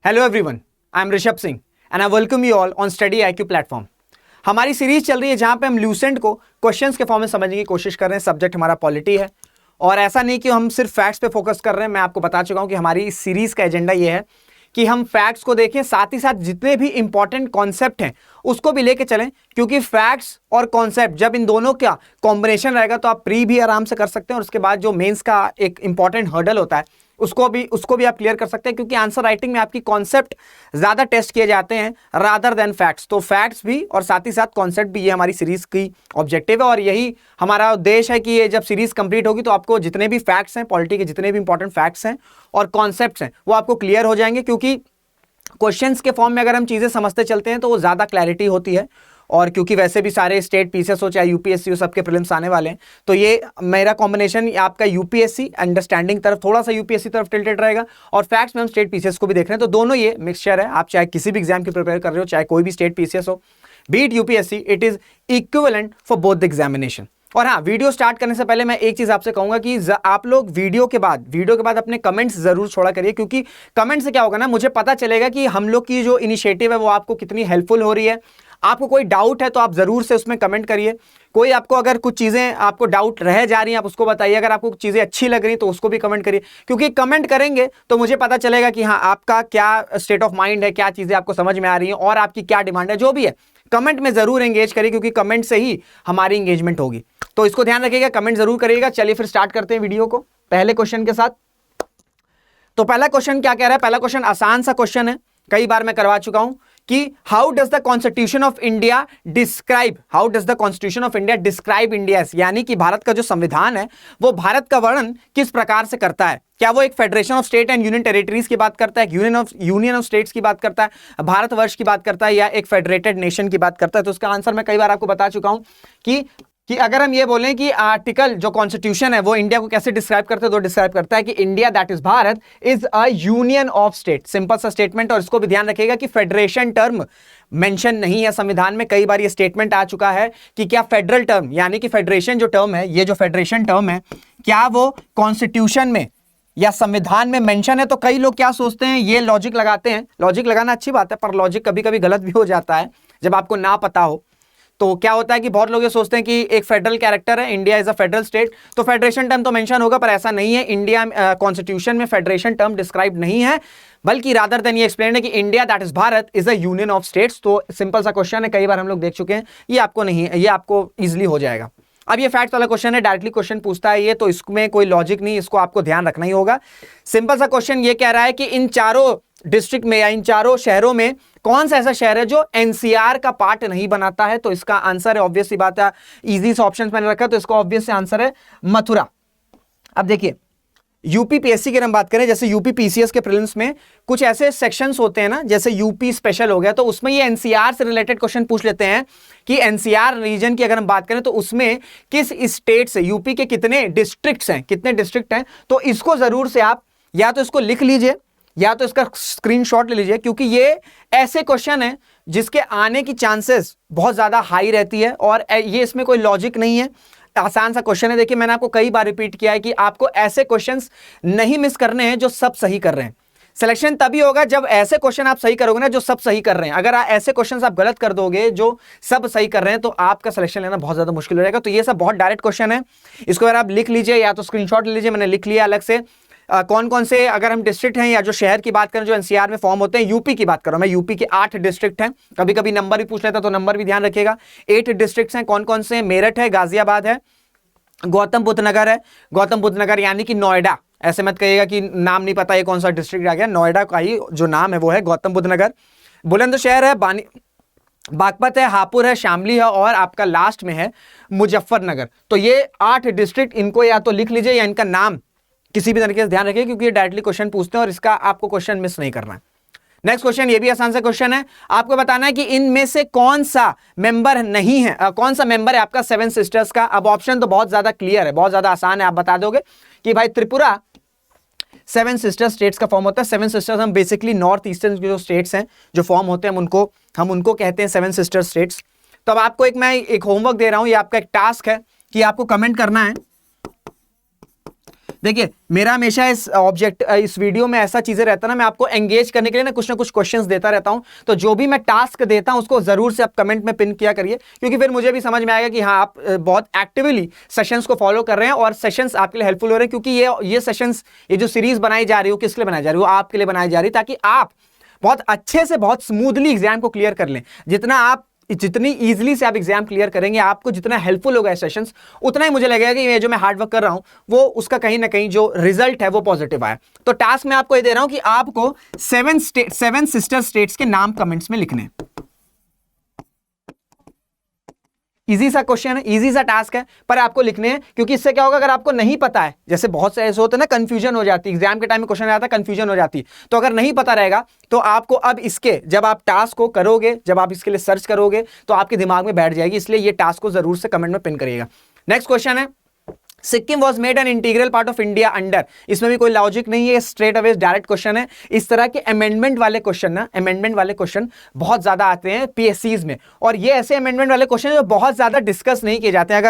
Hello everyone, I am Rishabh Singh and I welcome you all on study IQ platform. हमारी series चल रही है जहां पे हम ल्यूसेंट को क्वेश्चंस के फॉर्म में समझने की कोशिश कर रहे हैं। सब्जेक्ट हमारा पॉलिटी है और ऐसा नहीं कि हम सिर्फ फैक्ट्स पे फोकस कर रहे हैं। मैं आपको बता चुका हूं कि हमारी इस सीरीज का एजेंडा ये है कि हम फैक्ट्स को देखें, साथ ही साथ जितने भी इंपॉर्टेंट कॉन्सेप्ट हैं उसको भी लेके चलें, क्योंकि फैक्ट्स और कॉन्सेप्ट जब इन दोनों का कॉम्बिनेशन रहेगा तो आप प्री भी आराम से कर सकते हैं और उसके बाद जो मेंस का एक इंपॉर्टेंट हर्डल होता है उसको भी आप क्लियर कर सकते हैं, क्योंकि आंसर राइटिंग में आपकी कॉन्सेप्ट ज्यादा टेस्ट किए जाते हैं रादर देन फैक्ट्स। तो फैक्ट्स भी और साथ ही साथ कॉन्सेप्ट भी, ये हमारी सीरीज की ऑब्जेक्टिव है और यही हमारा उद्देश्य है कि ये जब सीरीज कंप्लीट होगी तो आपको जितने भी फैक्ट्स हैं, पॉलिटी के जितने भी इंपॉर्टेंट फैक्ट्स हैं और कॉन्सेप्ट्स हैं वो आपको क्लियर हो जाएंगे, क्योंकि क्वेश्चंस के फॉर्म में अगर हम चीजें समझते चलते हैं तो वो ज्यादा क्लैरिटी होती है। और क्योंकि वैसे भी सारे स्टेट पीसीएस हो चाहे यूपीएससी हो, सबके प्रीलिम्स आने वाले हैं, तो ये मेरा कॉम्बिनेशन आपका यूपीएससी अंडरस्टैंडिंग तरफ, थोड़ा सा यूपीएससी तरफ टिल्टेड रहेगा और फैक्ट्स में हम स्टेट पीसीएस को भी देख रहे हैं। तो दोनों ये मिक्सचर है। आप चाहे किसी भी एग्जाम की प्रिपेयर कर रहे हो, चाहे कोई भी स्टेट पीसीएस हो, be it UPSC, it is equivalent for both the examination. और हाँ, वीडियो स्टार्ट करने से पहले मैं एक चीज आपसे कहूंगा कि आप लोग वीडियो के बाद अपने कमेंट्स जरूर छोड़ा करिए, क्योंकि कमेंट से क्या होगा ना, मुझे पता चलेगा कि हम लोग की जो इनिशिएटिव है वो आपको कितनी हेल्पफुल हो रही है। आपको कोई डाउट है तो आप जरूर से उसमें कमेंट करिए। कोई आपको अगर कुछ चीजें आपको डाउट रह जा रही हैं आप उसको बताइए। अगर आपको चीजें अच्छी लग रही तो उसको भी कमेंट करिए, क्योंकि कमेंट करेंगे तो मुझे पता चलेगा कि हाँ, आपका क्या स्टेट ऑफ माइंड है, क्या चीजें आपको समझ में आ रही हैं और आपकी क्या डिमांड है। जो भी है कमेंट में जरूर एंगेज करिए, क्योंकि कमेंट से ही हमारी एंगेजमेंट होगी। तो इसको ध्यान रखिएगा, कमेंट जरूर करिएगा। चलिए फिर स्टार्ट करते हैं वीडियो को पहले क्वेश्चन के साथ। तो पहला क्वेश्चन क्या कह रहा है? पहला क्वेश्चन आसान सा क्वेश्चन है, कई बार मैं करवा चुका हूं कि how does the constitution of India describe India, यानी कि भारत का जो संविधान है वो भारत का वर्णन किस प्रकार से करता है। क्या वो एक federation of state and union territories की बात करता है, यूनियन ऑफ स्टेट्स की बात करता है, भारतवर्ष की बात करता है, या एक फेडरेटेड नेशन की बात करता है? तो उसका आंसर मैं कई बार आपको बता चुका हूं कि अगर हम ये बोलें कि आर्टिकल जो कॉन्स्टिट्यूशन है वो इंडिया को कैसे डिस्क्राइब करता है, तो डिस्क्राइब करता है कि India that is Bharat is a union of state. Simple सा स्टेटमेंट। और इसको भी ध्यान रखिएगा कि फेडरेशन टर्म मेंशन नहीं है संविधान में। कई बार ये स्टेटमेंट आ चुका है कि क्या फेडरल टर्म, यानी कि फेडरेशन जो टर्म है, ये जो फेडरेशन टर्म है, क्या वो कॉन्स्टिट्यूशन में या संविधान में मेंशन है? तो कई लोग क्या सोचते हैं, ये लॉजिक लगाते हैं। लॉजिक लगाना अच्छी बात है, पर लॉजिक कभी कभी गलत भी हो जाता है जब आपको ना पता हो। तो क्या होता है कि बहुत लोग ये सोचते हैं कि एक फेडरल कैरेक्टर है, India is a federal state, तो फेडरेशन टर्म तो मेंशन होगा, पर ऐसा नहीं है। इंडिया कॉन्स्टिट्यूशन में फेडरेशन टर्म डिस्क्राइब नहीं है, बल्कि रादर देन ये एक्सप्लेन है कि India that is Bharat is a union of states. तो सिंपल सा क्वेश्चन है, कई बार हम लोग देख चुके हैं, ये आपको नहीं है, ये आपको इजिली हो जाएगा। अब ये फैक्ट वाला क्वेश्चन है, डायरेक्टली क्वेश्चन पूछता है ये, तो इसमें कोई लॉजिक नहीं, इसको आपको ध्यान रखना ही होगा। सिंपल सा क्वेश्चन ये कह रहा है कि इन चारों डिस्ट्रिक्ट में या इन चारों शहरों में कौन सा ऐसा शहर है जो एनसीआर का पार्ट नहीं बनाता है? तो इसका आंसर है, ऑब्वियस सी बात है, इजी से ऑप्शन मैंने रखा, तो इसका ऑब्वियस से आंसर है मथुरा। अब देखिए, यूपी पीएससी की हम बात करें, जैसे यूपी पीसीएस के प्रीलिम्स में कुछ ऐसे सेक्शंस होते हैं ना, जैसे यूपी स्पेशल हो गया, तो उसमें ये एनसीआर से रिलेटेड क्वेश्चन पूछ लेते हैं कि एनसीआर रीजन की अगर हम बात करें तो उसमें किस स्टेट से, यूपी के कितने डिस्ट्रिक्ट्स हैं, कितने डिस्ट्रिक्ट हैं। तो इसको जरूर से आप या तो इसको लिख लीजिए या तो इसका स्क्रीनशॉट ले लीजिए, क्योंकि ये ऐसे क्वेश्चन है जिसके आने की चांसेस बहुत ज्यादा हाई रहती है और ये इसमें कोई लॉजिक नहीं है। आसान सा क्वेश्चन है। देखिए, मैंने आपको कई बार रिपीट किया है कि आपको ऐसे क्वेश्चंस नहीं मिस करने हैं जो सब सही कर रहे हैं। सिलेक्शन तभी होगा जब ऐसे क्वेश्चन आप सही करोगे ना जो सब सही कर रहे हैं। अगर ऐसे क्वेश्चंस आप गलत कर दोगे जो सब सही कर रहे हैं, तो आपका सिलेक्शन लेना बहुत ज्यादा मुश्किल हो जाएगा। तो ये सब बहुत डायरेक्ट क्वेश्चन है, इसको अगर आप लिख लीजिए या तो स्क्रीनशॉट ले लीजिए, मैंने लिख लिया अलग से। कौन कौन से, अगर हम डिस्ट्रिक्ट हैं या जो शहर की बात करें जो एनसीआर में फॉर्म होते हैं, यूपी की बात करो मैं, यूपी के 8 डिस्ट्रिक्ट हैं। कभी कभी नंबर भी पूछ लेता तो नंबर भी ध्यान रखिएगा। 8 डिस्ट्रिक्ट हैं। कौन कौन से? मेरठ है, गाजियाबाद है, गौतम बुद्ध नगर है, गौतम बुद्ध नगर यानी कि नोएडा। ऐसे मत कहिएगा कि नाम नहीं पता ये कौन सा डिस्ट्रिक्ट आ गया, नोएडा का ही जो नाम है वो है गौतम बुद्ध नगर। बुलंदशहर है, बागपत है, हापुड़ है, शामली है और आपका लास्ट में है मुजफ्फरनगर। तो ये 8 डिस्ट्रिक्ट, इनको या तो लिख लीजिए या इनका नाम किसी भी तरीके से ध्यान रखिए, क्योंकि ये डायरेक्टली क्वेश्चन पूछते हैं और इसका आपको क्वेश्चन मिस नहीं करना है। नेक्स्ट क्वेश्चन, ये भी आसान सा क्वेश्चन है। आपको बताना है कि इनमें से कौन सा मेंबर नहीं है, कौन सा मेंबर है आपका 7 सिस्टर्स का। अब ऑप्शन तो बहुत ज्यादा क्लियर है, बहुत ज्यादा आसान है। आप बता दोगे कि भाई त्रिपुरा 7 सिस्टर स्टेट्स का फॉर्म होता है। 7 सिस्टर्स हम बेसिकली नॉर्थ ईस्टर्न जो स्टेट्स हैं जो फॉर्म होते हैं हम उनको कहते हैं 7 सिस्टर स्टेट्स। तो अब आपको मैं एक होमवर्क दे रहा हूं, ये आपका एक टास्क है कि आपको कमेंट करना है देखिए मेरा हमेशा इस वीडियो में ऐसा चीजें रहता है ना, मैं आपको एंगेज करने के लिए ना कुछ क्वेश्चंस देता रहता हूं। तो जो भी मैं टास्क देता हूं उसको जरूर से आप कमेंट में पिन किया करिए, क्योंकि फिर मुझे भी समझ में आएगा कि हाँ आप बहुत एक्टिवली सेशंस को फॉलो कर रहे हैं और सेशंस आपके लिए हेल्पफुल हो रहे हैं। क्योंकि ये सेशंस, ये जो सीरीज बनाई जा रही है किसके लिए बनाई जा रही है, वो आपके लिए बनाई जा रही है, ताकि आप बहुत अच्छे से बहुत स्मूथली एग्जाम को क्लियर कर लें। जितनी इजीली से आप एग्जाम क्लियर करेंगे, आपको जितना हेल्पफुल होगा सेशंस, उतना ही मुझे लगेगा कि ये जो मैं हार्डवर्क कर रहा हूं वो उसका कहीं ना कहीं जो रिजल्ट है वो पॉजिटिव आया। तो टास्क मैं आपको ये दे रहा हूं कि आपको 7 सिस्टर स्टेट्स के नाम कमेंट्स में लिखने। इजी सा क्वेश्चन है, इजी सा टास्क है, पर आपको लिखने हैं। क्योंकि इससे क्या होगा, अगर आपको नहीं पता है, जैसे बहुत से ऐसे होते हैं ना, कंफ्यूजन हो जाती है एग्जाम के टाइम में, क्वेश्चन आता है कंफ्यूजन हो जाती है। तो अगर नहीं पता रहेगा तो आपको अब इसके, जब आप टास्क को करोगे, जब आप इसके लिए सर्च करोगे तो आपके दिमाग में बैठ जाएगी। इसलिए ये टास्क को जरूर से कमेंट में पिन करिएगा। नेक्स्ट क्वेश्चन है, Sikkim was made an integral part of India under. इसमें भी कोई लॉजिक नहीं है, स्ट्रेट अवे डायरेक्ट क्वेश्चन है। इस तरह के अमेंडमेंट वाले क्वेश्चन बहुत ज्यादा आते हैं पीएससीज में, और ये ऐसे अमेंडमेंट वाले क्वेश्चन जो बहुत ज्यादा डिस्कस नहीं किए जाते हैं।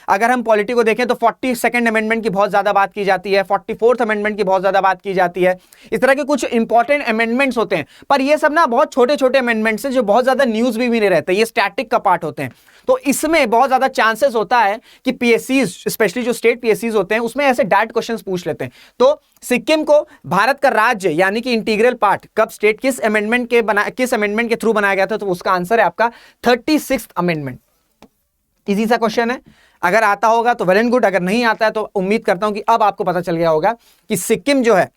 अगर हम पॉलिटी को देखें तो 42nd अमेंडमेंट की बहुत ज्यादा बात की जाती है, 44th अमेंडमेंट की बहुत ज्यादा बात की जाती है। इस तरह के कुछ इंपॉर्टेंट अमेंडमेंट्स होते हैं, पर ये सब ना बहुत छोटे छोटे अमेंडमेंट्स हैं जो बहुत ज्यादा न्यूज भी नहीं रहते, ये स्टैटिक का पार्ट होते हैं। तो इसमें बहुत ज्यादा चांसेस होता है कि पीएससीज, स्पेशली जो स्टेट पीएससीज होते हैं, उसमें ऐसे डायरेक्ट क्वेश्चंस पूछ लेते हैं। तो सिक्किम को भारत का राज्य यानी कि इंटीग्रल पार्ट कब स्टेट किस अमेंडमेंट के थ्रू बनाया गया था, तो उसका आंसर है आपका 36th अमेंडमेंट। इजी सा क्वेश्चन है, अगर आता होगा तो वेल एंड गुड, अगर नहीं आता है तो उम्मीद करता हूं कि अब आपको पता चल गया होगा कि सिक्किम जो है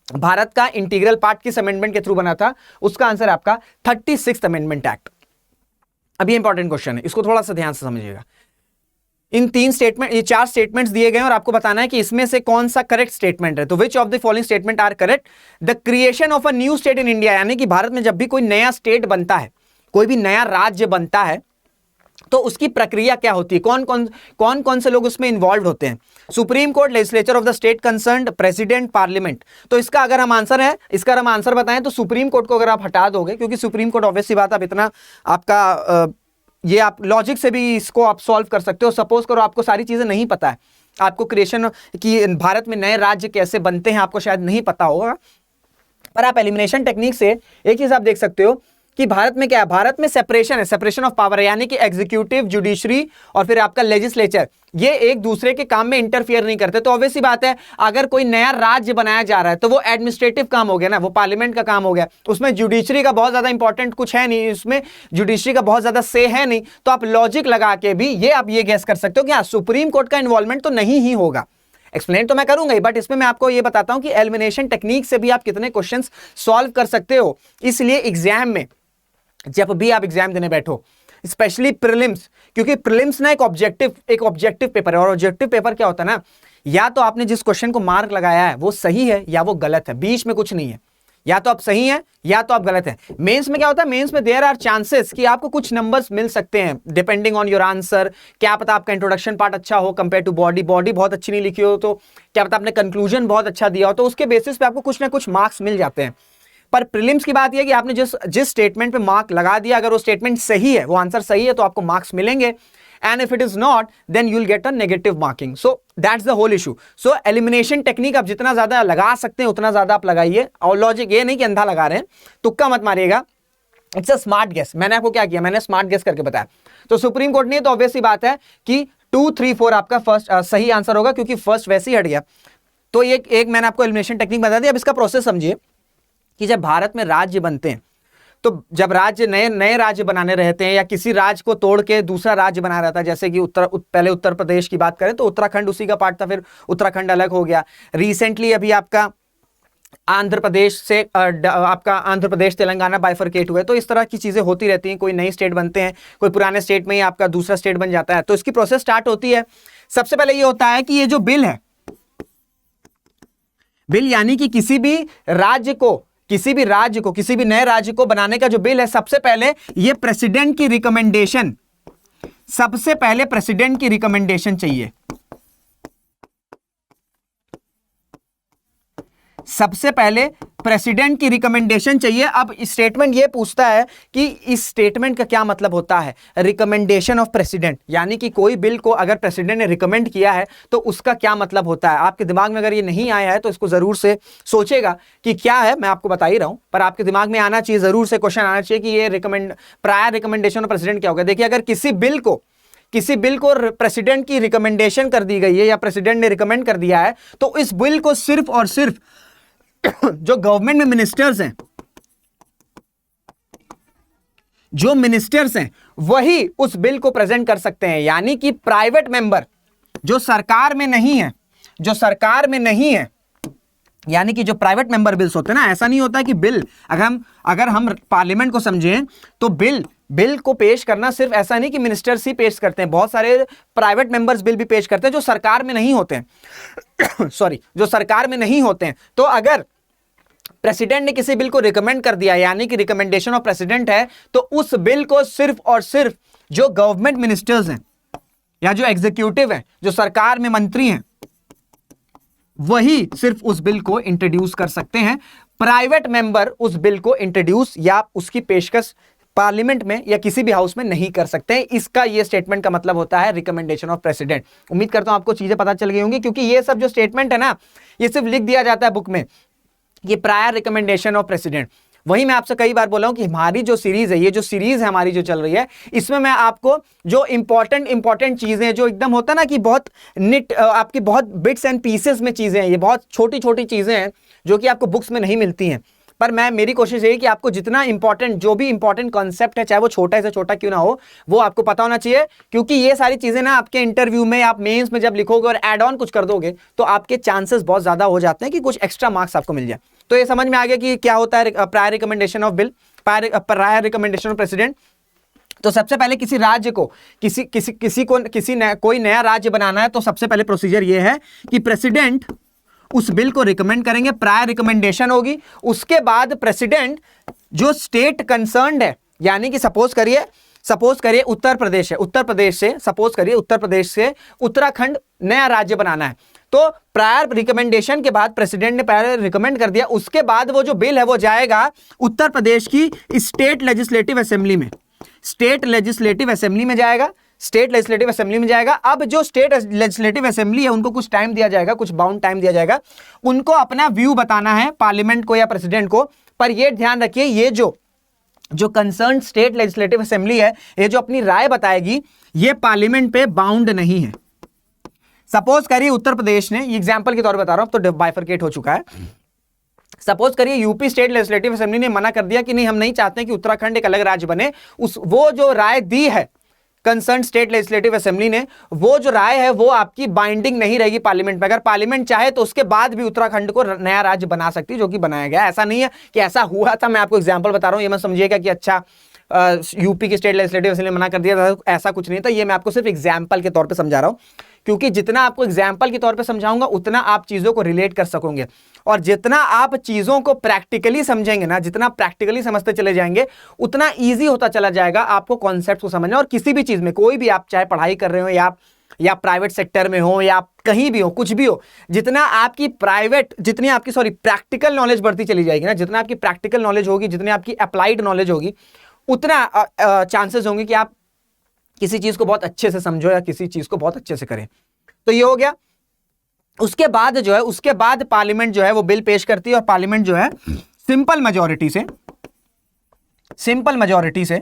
भारत का इंटीग्रल पार्ट किस अमेंडमेंट के थ्रू बना था। उसका आंसर आपका 36th अमेंडमेंट एक्ट। अब ये इंपॉर्टेंट क्वेश्चन है, इसको थोड़ा सा ध्यान से समझिएगा। ये 4 स्टेटमेंट्स दिए गए हैं और आपको बताना है कि इसमें से कौन सा करेक्ट स्टेटमेंट है। तो which of the following statement are correct? The creation of a new state in India, यानी कि भारत में जब भी कोई नया स्टेट बनता है, कोई भी नया राज्य बनता है, तो उसकी प्रक्रिया क्या होती है, कौन कौन से लोग उसमें इन्वॉल्व होते हैं? Supreme court, legislature of the state concerned, president, parliament. तो इसका अगर हम आंसर बताएं तो सुप्रीम कोर्ट को अगर आप हटा दोगे, क्योंकि सुप्रीम कोर्ट ऑब्वियस सी बात, आप इतना आपका ये आप लॉजिक से भी इसको आप सॉल्व कर सकते हो। सपोज करो आपको सारी चीजें नहीं पता है, आपको क्रिएशन की भारत में नए राज्य कैसे बनते हैं आपको शायद नहीं पता होगा, पर आप एलिमिनेशन टेक्निक से एक चीज आप देख सकते हो कि भारत में क्या है, भारत में सेपरेशन ऑफ पावर है, यानी कि एग्जीक्यूटिव, जुडिशरी और फिर आपका लेजिस्लेचर, ये एक दूसरे के काम में इंटरफियर नहीं करते। तो ऑब्वियस सी बात है, अगर कोई नया राज्य बनाया जा रहा है तो वो एडमिनिस्ट्रेटिव काम हो गया ना, वो पार्लियामेंट का काम हो गया, उसमें जुडिशरी का बहुत ज्यादा इंपॉर्टेंट कुछ है नहीं, उसमें जुडिशरी का बहुत ज्यादा से है नहीं। तो आप लॉजिक लगा के भी आप ये गेस कर सकते हो कि हाँ, सुप्रीम कोर्ट का इन्वॉल्वमेंट तो नहीं ही होगा। एक्सप्लेन तो मैं करूंगा ही, बट इसमें मैं आपको ये बताता हूं कि एलिमिनेशन टेक्निक से भी आप कितने क्वेश्चंस सॉल्व कर सकते हो। इसलिए एग्जाम में जब भी आप एग्जाम देने बैठो, स्पेशली प्रीलिम्स, क्योंकि प्रीलिम्स ना एक ऑब्जेक्टिव पेपर है, और ऑब्जेक्टिव पेपर क्या होता है ना, या तो आपने जिस क्वेश्चन को मार्क लगाया है वो सही है या वो गलत है, बीच में कुछ नहीं है, या तो आप सही हैं या तो आप गलत हैं। मेंस में क्या होता है, मेंस में देयर आर चांसेस कि आपको कुछ नंबर्स मिल सकते हैं डिपेंडिंग ऑन योर आंसर। क्या पता आपका इंट्रोडक्शन पार्ट अच्छा हो कंपेयर टू बॉडी बहुत अच्छी नहीं लिखी हो, तो क्या पता आपने कंक्लूजन बहुत अच्छा दिया हो, तो उसके बेसिस पे आपको कुछ ना कुछ मार्क्स मिल जाते हैं। पर प्रीलिम्स की बात यह कि आपने जिस स्टेटमेंट पे मार्क लगा दिया, अगर वो स्टेटमेंट सही है, वो आंसर सही है, तो आपको मार्क्स मिलेंगे, and if it is not then you will get a negative marking. So that's the whole issue. So elimination technique आप जितना ज्यादा लगा सकते हैं उतना ज्यादा आप लगाइए, और लॉजिक ये नहीं कि अंधा लगा रहे हैं, तुक्का मत मारिएगा, इट्स अ स्मार्ट गेस। मैंने आपको क्या किया, मैंने स्मार्ट गेस करके बताया। तो सुप्रीम कोर्ट ने, तो ऑब्वियस सी बात है कि 2, 3, 4 आपका फर्स्ट सही आंसर होगा, क्योंकि फर्स्ट वैसे ही हट गया। तो एक मैंने आपको एलिमिनेशन टेक्निक बता दी। अब इसका प्रोसेस समझिए कि जब भारत में राज्य बनते हैं, तो जब राज्य नए राज्य बनाने रहते हैं, या किसी राज्य को तोड़ के दूसरा राज्य बना रहता है, जैसे कि पहले उत्तर प्रदेश की बात करें तो उत्तराखंड उसी का पार्ट था, फिर उत्तराखंड अलग हो गया। रिसेंटली अभी आपका आंध्र प्रदेश तेलंगाना बाइफरकेट हुए। तो इस तरह की चीजें होती रहती हैं, कोई नई स्टेट बनते हैं, कोई पुराने स्टेट में ही आपका दूसरा स्टेट बन जाता है। तो इसकी प्रोसेस स्टार्ट होती है। सबसे पहले ये होता है कि ये जो बिल है, बिल यानी कि किसी भी नए राज्य को बनाने का जो बिल है, सबसे पहले ये प्रेसिडेंट की रिकमेंडेशन चाहिए। सबसे पहले प्रेसिडेंट की रिकमेंडेशन चाहिए। अब स्टेटमेंट ये पूछता है कि इस स्टेटमेंट का क्या मतलब होता है, रिकमेंडेशन ऑफ प्रेसिडेंट, यानी कि कोई बिल को अगर प्रेसिडेंट ने रिकमेंड किया है तो उसका क्या मतलब होता है। आपके दिमाग में अगर ये नहीं आया है तो इसको जरूर से सोचेगा कि क्या है, मैं आपको बता ही रहा हूं, पर आपके दिमाग में आना चाहिए, जरूर से क्वेश्चन आना चाहिए कि ये प्रायर रिकमेंडेशन ऑफ प्रेसिडेंट क्या होगा। देखिए, अगर किसी बिल को प्रेसिडेंट की रिकमेंडेशन कर दी गई है या प्रेसिडेंट ने रिकमेंड कर दिया है, तो इस बिल को सिर्फ और सिर्फ जो गवर्नमेंट में मिनिस्टर्स हैं वही उस बिल को प्रेजेंट कर सकते हैं। यानी कि प्राइवेट मेंबर जो सरकार में नहीं है, यानी कि जो प्राइवेट मेंबर बिल्स होते हैं ना, ऐसा नहीं होता है कि बिल, अगर हम पार्लियामेंट को समझें तो बिल को पेश करना सिर्फ ऐसा नहीं कि मिनिस्टर्स ही पेश करते हैं, बहुत सारे प्राइवेट मेंबर्स बिल भी पेश करते हैं जो सरकार में नहीं होते हैं जो सरकार में नहीं होते हैं। तो अगर प्रेसिडेंट ने किसी बिल को रिकमेंड कर दिया, यानी कि रिकमेंडेशन ऑफ प्रेसिडेंट है, तो उस बिल को सिर्फ और सिर्फ जो गवर्नमेंट मिनिस्टर्स हैं या जो एग्जीक्यूटिव हैं, जो सरकार में मंत्री हैं, वही सिर्फ उस बिल को इंट्रोड्यूस कर सकते हैं। प्राइवेट मेंबर उस बिल को इंट्रोड्यूस या उसकी पेशकश पार्लियामेंट में या किसी भी हाउस में नहीं कर सकते। इसका ये स्टेटमेंट का मतलब होता है रिकमेंडेशन ऑफ प्रेसिडेंट। उम्मीद करता हूं आपको चीजें पता चल गई होंगी, क्योंकि ये सब जो स्टेटमेंट है ना, ये सिर्फ लिख दिया जाता है बुक में, ये प्रायर रिकमेंडेशन ऑफ प्रेसिडेंट। वही मैं आपसे कई बार बोला हूं कि हमारी जो सीरीज है, ये जो सीरीज है हमारी जो चल रही है, इसमें मैं आपको जो इंपॉर्टेंट चीजें, जो एकदम होता है ना कि बहुत आपकी बहुत बिट्स एंड पीसेस में चीजें हैं, ये बहुत छोटी छोटी चीजें हैं जो कि आपको बुक्स में नहीं मिलती हैं, पर मेरी कोशिश यही कि आपको जितना जो भी इंपॉर्टेंट कॉन्सेप्ट है, चाहे वो छोटा से छोटा क्यों ना हो, वो आपको पता होना चाहिए। क्योंकि ये सारी चीजें ना आपके इंटरव्यू में, आप मेंस में जब लिखोगे और एड ऑन कुछ कर दोगे, तो आपके चांसेस बहुत ज्यादा हो जाते हैं कि कुछ एक्स्ट्रा मार्क्स आपको मिल जाए। तो ये समझ में आ गया कि क्या होता है prior recommendation of bill, prior recommendation of president. तो सबसे पहले किसी राज्य को कोई नया राज्य बनाना है, तो सबसे पहले प्रोसीजर ये है कि प्रेसिडेंट उस बिल को रिकमेंड करेंगे, प्रायर रिकमेंडेशन होगी। उसके बाद प्रेसिडेंट जो स्टेट कंसर्न्ड है, यानी कि सपोज करिए उत्तर प्रदेश से उत्तराखंड नया राज्य बनाना है, तो प्रायर रिकमेंडेशन के बाद प्रेसिडेंट ने प्रायर रिकमेंड कर दिया, उसके बाद वो जो बिल है वो जाएगा उत्तर प्रदेश की स्टेट लेजिस्लेटिव असेंबली में जाएगा। अब जो स्टेट लेजिस्लेटिव असेंबली है, उनको कुछ टाइम दिया जाएगा, कुछ बाउंड टाइम दिया जाएगा, उनको अपना व्यू बताना है पार्लियामेंट को या प्रेसिडेंट को। पर ये ध्यान रखिए, ये जो कंसर्न स्टेट लेजिस्लेटिव असेंबली है, ये जो अपनी राय बताएगी, ये पार्लियामेंट पे बाउंड नहीं है। सपोज करिए उत्तर प्रदेश ने, एग्जाम्पल के तौर पर बता रहा हूं, तो बाइफरकेट हो चुका है। सपोज करिए यूपी स्टेट लेजिस्लेटिव असेंबली ने मना कर दिया कि नहीं, हम नहीं चाहते कि उत्तराखंड एक अलग राज्य बने। वो जो राय दी है कंसर्न स्टेट लेजिस्लेटिव असेंबली ने, वो जो राय है वो आपकी बाइंडिंग नहीं रहेगी पार्लियामेंट में। अगर पार्लियामेंट चाहे तो उसके बाद भी उत्तराखंड को नया राज्य बना सकती है, जो कि बनाया गया। ऐसा नहीं है कि ऐसा हुआ था, मैं आपको एग्जांपल बता रहा हूं, ये मत समझिएगा कि अच्छा यूपी की स्टेट लेजिस्लेटिव असेंबली ने मना कर दिया था, ऐसा कुछ नहीं था। ये मैं आपको सिर्फ एग्जाम्पल के तौर पर समझा रहा हूं, क्योंकि जितना आपको एग्जाम्पल के तौर पे समझाऊंगा उतना आप चीजों को रिलेट कर सकोगे, और जितना आप चीजों को प्रैक्टिकली समझेंगे ना, जितना प्रैक्टिकली समझते चले जाएंगे, उतना इजी होता चला जाएगा आपको कॉन्सेप्ट को समझना। और किसी भी चीज में, कोई भी आप चाहे पढ़ाई कर रहे हो या प्राइवेट सेक्टर में हो या कहीं भी हो, कुछ भी हो, जितनी आपकी प्रैक्टिकल नॉलेज बढ़ती चली जाएगी ना, जितना आपकी प्रैक्टिकल नॉलेज होगी, जितनी आपकी अप्लाइड नॉलेज होगी, उतना चांसेस होंगे कि आप किसी चीज को बहुत अच्छे से समझो या किसी चीज को बहुत अच्छे से करें। तो ये हो गया। उसके बाद पार्लियामेंट जो है वो बिल पेश करती है, और पार्लियामेंट जो है सिंपल मेजॉरिटी से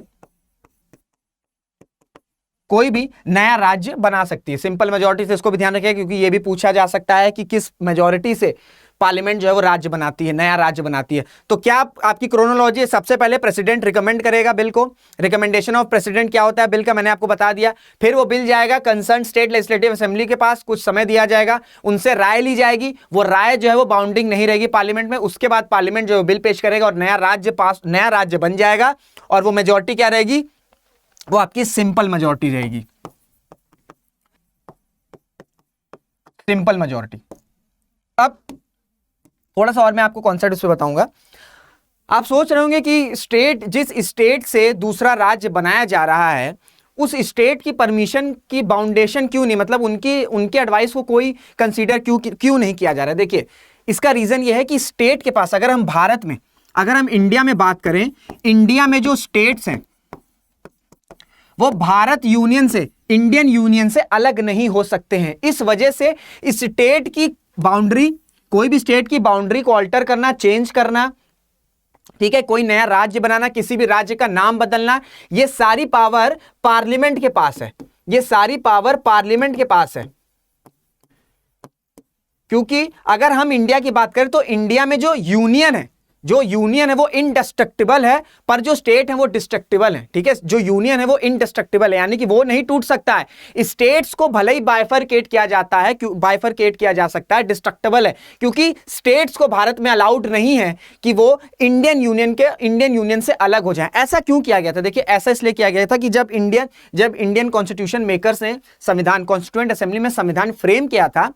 कोई भी नया राज्य बना सकती है। सिंपल मेजॉरिटी से, इसको भी ध्यान रखिए, क्योंकि ये भी पूछा जा सकता है कि किस मेजॉरिटी से पार्लियामेंट जो है वो राज्य बनाती है, नया राज्य बनाती है। तो क्या आपकी क्रोनोलॉजी है, सबसे पहले प्रेसिडेंट रिकमेंड करेगा बिल को, रिकमेंडेशन ऑफ प्रेसिडेंट क्या होता है बिल का मैंने आपको बता दिया। फिर वो बिल जाएगा कंसर्न स्टेट लेजिस्लेटिव असेंबली के पास, कुछ समय दिया जाएगा, उनसे राय ली जाएगी, वो राय जो है वो बाउंडिंग नहीं रहेगी पार्लियामेंट में। उसके बाद पार्लियामेंट जो है बिल पेश करेगा और नया राज्य बन जाएगा, और वो मेजॉरिटी क्या रहेगी, वो आपकी सिंपल मेजॉरिटी रहेगी, सिंपल मेजॉरिटी। अब थोड़ा सा और मैं आपको कॉन्सेप्ट उसमें बताऊंगा। आप सोच रहे होंगे कि जिस स्टेट से दूसरा राज्य बनाया जा रहा है, उस स्टेट की परमिशन की बाउंडेशन क्यों नहीं, मतलब उनके एडवाइस को कोई कंसीडर क्यों नहीं किया जा रहा है। देखिए, इसका रीजन ये है कि स्टेट के पास, अगर हम भारत में, अगर हम इंडिया में बात करें, इंडिया में जो स्टेट्स हैं वो भारत यूनियन से, इंडियन यूनियन से अलग नहीं हो सकते हैं। इस वजह से स्टेट की बाउंड्री, कोई भी स्टेट की बाउंड्री को अल्टर करना, चेंज करना, ठीक है, कोई नया राज्य बनाना, किसी भी राज्य का नाम बदलना, ये सारी पावर पार्लियामेंट के पास है। ये सारी पावर पार्लियामेंट के पास है। क्योंकि अगर हम इंडिया की बात करें तो इंडिया में जो यूनियन है, जो यूनियन है वो इनडिस्ट्रक्टिबल है, पर जो स्टेट है वो डिस्ट्रक्टिबल है। ठीक है, जो यूनियन है वो इनडिस्ट्रक्टिबल है, यानी कि वो नहीं टूट सकता है। स्टेट्स को भले ही बाइफरकेट किया जाता है, बाइफरकेट किया जा सकता है, डिस्ट्रक्टिबल है, क्योंकि स्टेट्स को भारत में अलाउड नहीं है कि वो इंडियन यूनियन से अलग हो जाए। ऐसा क्यों किया गया था? देखिए, ऐसा इसलिए किया गया था कि जब इंडियन कॉन्स्टिट्यूशन मेकर्स ने संविधान, कॉन्स्टिट्यूएंट असेंबली में संविधान फ्रेम किया था,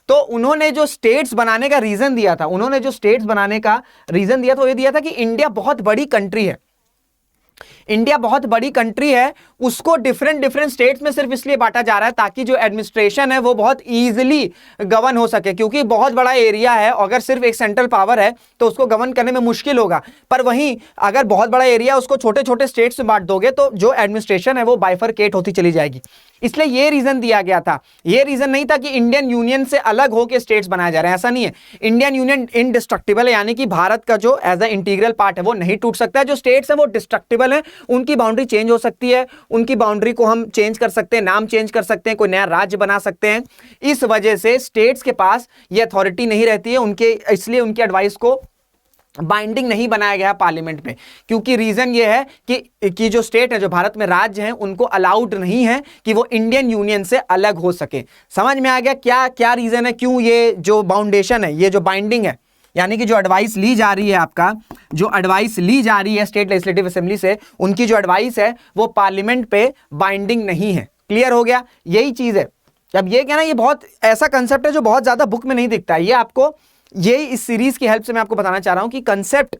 तो उन्होंने जो स्टेट्स बनाने का रीजन दिया था, वो ये दिया था कि इंडिया बहुत बड़ी कंट्री है। इंडिया बहुत बड़ी कंट्री है, उसको डिफरेंट स्टेट्स में सिर्फ इसलिए बांटा जा रहा है ताकि जो एडमिनिस्ट्रेशन है वो बहुत इजीली गवर्न हो सके, क्योंकि बहुत बड़ा एरिया है, अगर सिर्फ एक सेंट्रल पावर है तो उसको गवर्न करने में मुश्किल होगा। पर वहीं अगर बहुत बड़ा एरिया उसको छोटे छोटे स्टेट्स में बांट दोगे तो जो एडमिनिस्ट्रेशन है वो बाइफरकेट होती चली जाएगी। इसलिए ये रीजन दिया गया था। ये रीजन नहीं था कि इंडियन यूनियन से अलग होकर स्टेट्स बनाए जा रहे हैं, ऐसा नहीं है। इंडियन यूनियन इनडिस्ट्रक्टिबल है, यानी कि भारत का जो एज अ इंटीग्रल पार्ट है वो नहीं टूट सकता है। जो स्टेट्स है वो डिस्ट्रक्टिबल है, उनकी बाउंड्री चेंज हो सकती है, उनकी बाउंड्री को हम चेंज कर सकते हैं, नाम चेंज कर सकते हैं, कोई नया राज्य बना सकते हैं। इस वजह से स्टेट्स के पास ये अथॉरिटी नहीं रहती है उनके, इसलिए उनकी एडवाइस को बाइंडिंग नहीं बनाया गया पार्लियामेंट में, क्योंकि रीजन ये है कि जो स्टेट है, जो भारत में राज्य हैं, उनको अलाउड नहीं है कि वो इंडियन यूनियन से अलग हो सके। समझ में आ गया क्या क्या रीजन है, क्यों ये जो बाउंडेशन है, ये जो बाइंडिंग है, यानी कि जो एडवाइस ली जा रही है, आपका जो एडवाइस ली जा रही है स्टेट लेजिस्लेटिव असेंबली से, उनकी जो एडवाइस है वो पार्लियामेंट पे बाइंडिंग नहीं है। क्लियर हो गया? यही चीज है। अब ये कहना, ये बहुत ऐसा कंसेप्ट है जो बहुत ज्यादा बुक में नहीं दिखता है। ये आपको, यही इस सीरीज की हेल्प से मैं आपको बताना चाह रहा हूं कि कंसेप्ट,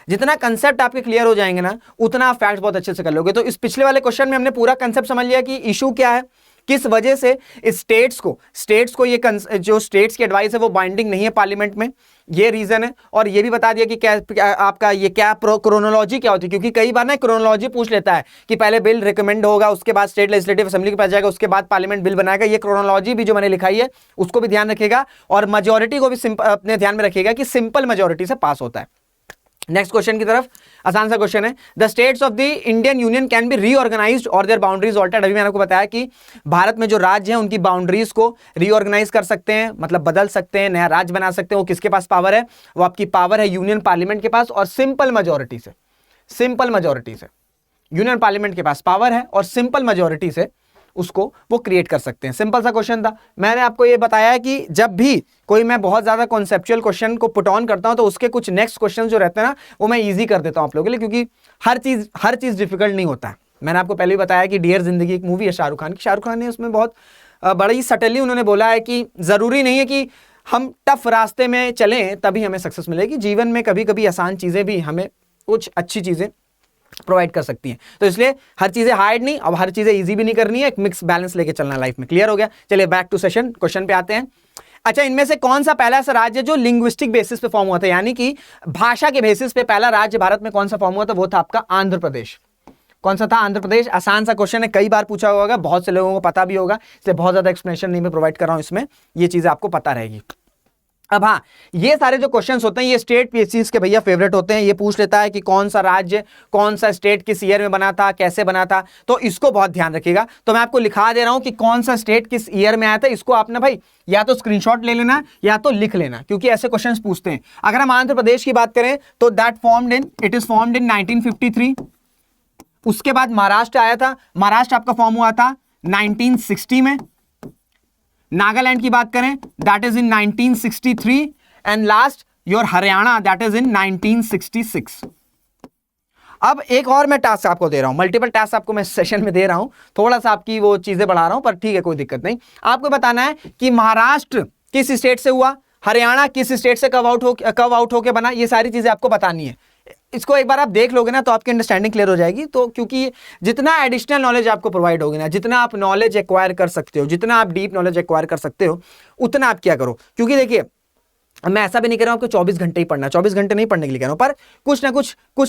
जितना कंसेप्ट आपके क्लियर हो जाएंगे ना, उतना आप फैक्ट्स बहुत अच्छे से कर लोगे। तो इस पिछले वाले क्वेश्चन में हमने पूरा कंसेप्ट समझ लिया कि इशू क्या है, किस वजह से स्टेट्स को ये जो स्टेट्स की एडवाइस है वो बाइंडिंग नहीं है पार्लियामेंट में, ये रीजन है। और ये भी बता दिया कि क्या आपका ये क्या क्रोनोलॉजी क्या होती है, क्योंकि कई बार ना क्रोनोलॉजी पूछ लेता है कि पहले बिल रिकमेंड होगा, उसके बाद स्टेट लेजिस्लेटिव असेंबली के पास जाएगा, उसके बाद पार्लियामेंट बिल बनाएगा। ये क्रोनोलॉजी भी जो मैंने लिखाई है उसको भी ध्यान रखिएगा, और मेजोरिटी को भी अपने ध्यान में रखिएगा कि सिंपल मेजोरिटी से पास होता है। नेक्स्ट क्वेश्चन की तरफ, आसान सा क्वेश्चन है। The states of the Indian union can be reorganised और देयर बाउंड्रीज ऑल्टर्ड। अभी मैंने आपको बताया कि भारत में जो राज्य हैं उनकी बाउंड्रीज को रीऑर्गेनाइज कर सकते हैं, मतलब बदल सकते हैं, नया राज्य बना सकते हैं। वो किसके पास पावर है? वो आपकी पावर है यूनियन पार्लियामेंट के पास, और सिंपल मेजोरिटी से यूनियन पार्लियामेंट के पास पावर है और सिंपल मेजोरिटी से उसको वो क्रिएट कर सकते हैं। सिंपल सा क्वेश्चन था। मैंने आपको ये बताया है कि जब भी कोई मैं बहुत ज्यादा कॉन्सेप्चुअल क्वेश्चन को पुट ऑन करता हूं तो उसके कुछ नेक्स्ट क्वेश्चन जो रहते हैं ना वो मैं इजी कर देता हूं आप लोगों के लिए, क्योंकि हर चीज डिफिकल्ट नहीं होता है। मैंने आपको पहले भी बताया कि डियर जिंदगी एक मूवी है शाहरुख खान की, शाहरुख खान ने उसमें बहुत बड़ी सटली उन्होंने बोला है कि जरूरी नहीं है कि हम टफ रास्ते में चलें तभी हमें सक्सेस मिलेगी। जीवन में कभी कभी आसान चीजें भी हमें कुछ अच्छी चीजें प्रोवाइड कर सकती हैं। तो इसलिए हर चीजें हार्ड नहीं और हर चीजें इजी भी नहीं करनी है, एक मिक्स बैलेंस लेके चलना लाइफ में। क्लियर हो गया? चलिए बैक टू सेशन, क्वेश्चन पे आते हैं। अच्छा, इनमें से कौन सा पहला ऐसा राज्य जो लिंग्विस्टिक बेसिस पे फॉर्म हुआ था, यानी कि भाषा के बेसिस पे पहला राज्य भारत में कौन सा फॉर्म हुआ था? वो था आपका आंध्र प्रदेश। कौन सा था? आंध्र प्रदेश। आसान सा क्वेश्चन है, कई बार पूछा होगा, बहुत से लोगों को पता भी होगा, इसलिए बहुत ज्यादा एक्सप्लेनेशन नहीं मैं प्रोवाइड कर रहा हूं इसमें, ये चीजें आपको पता रहेगी। अब हाँ, ये सारे जो क्वेश्चंस होते हैं ये स्टेट पीएससीज के भैया फेवरेट होते हैं। ये पूछ लेता है कि कौन सा राज्य, कौन सा स्टेट किस ईयर में बना था, कैसे बना था, तो इसको बहुत ध्यान रखिएगा। तो मैं आपको लिखा दे रहा हूं कि कौन सा स्टेट किस ईयर में आया था। इसको आपने भाई या तो स्क्रीनशॉट ले लेना या तो लिख लेना, क्योंकि ऐसे क्वेश्चंस पूछते हैं। अगर हम आंध्र प्रदेश की बात करें तो इट इज फॉर्म्ड इन 1953। उसके बाद महाराष्ट्र आया था, महाराष्ट्र आपका फॉर्म हुआ था 1960 में। नागालैंड की बात करें that is in 1963 and last your Haryana that is in 1966। अब एक और मैं टास्क आपको दे रहा हूं, मल्टीपल टास्क आपको मैं सेशन में दे रहा हूं, थोड़ा सा आपकी वो चीजें बढ़ा रहा हूं, पर ठीक है कोई दिक्कत नहीं। आपको बताना है कि महाराष्ट्र किस स्टेट से हुआ, हरियाणा किस स्टेट से कब आउट होके बना, ये सारी चीजें आपको बतानी है। इसको एक बार आप देख लोगे ना तो आपकी अंडरस्टैंडिंग क्लियर हो जाएगी। तो क्योंकि जितना एडिशनल नॉलेज आपको प्रोवाइड होगी ना, जितना आप नॉलेज एक्वायर कर सकते हो, जितना आप डीप नॉलेज एक्वायर कर सकते हो, उतना आप क्या करो। क्योंकि देखिए मैं ऐसा भी नहीं कह रहा हूं आपको 24 घंटे ही पढ़ना, 24 घंटे नहीं पढ़ने के लिए कह रहा हूं, पर कुछ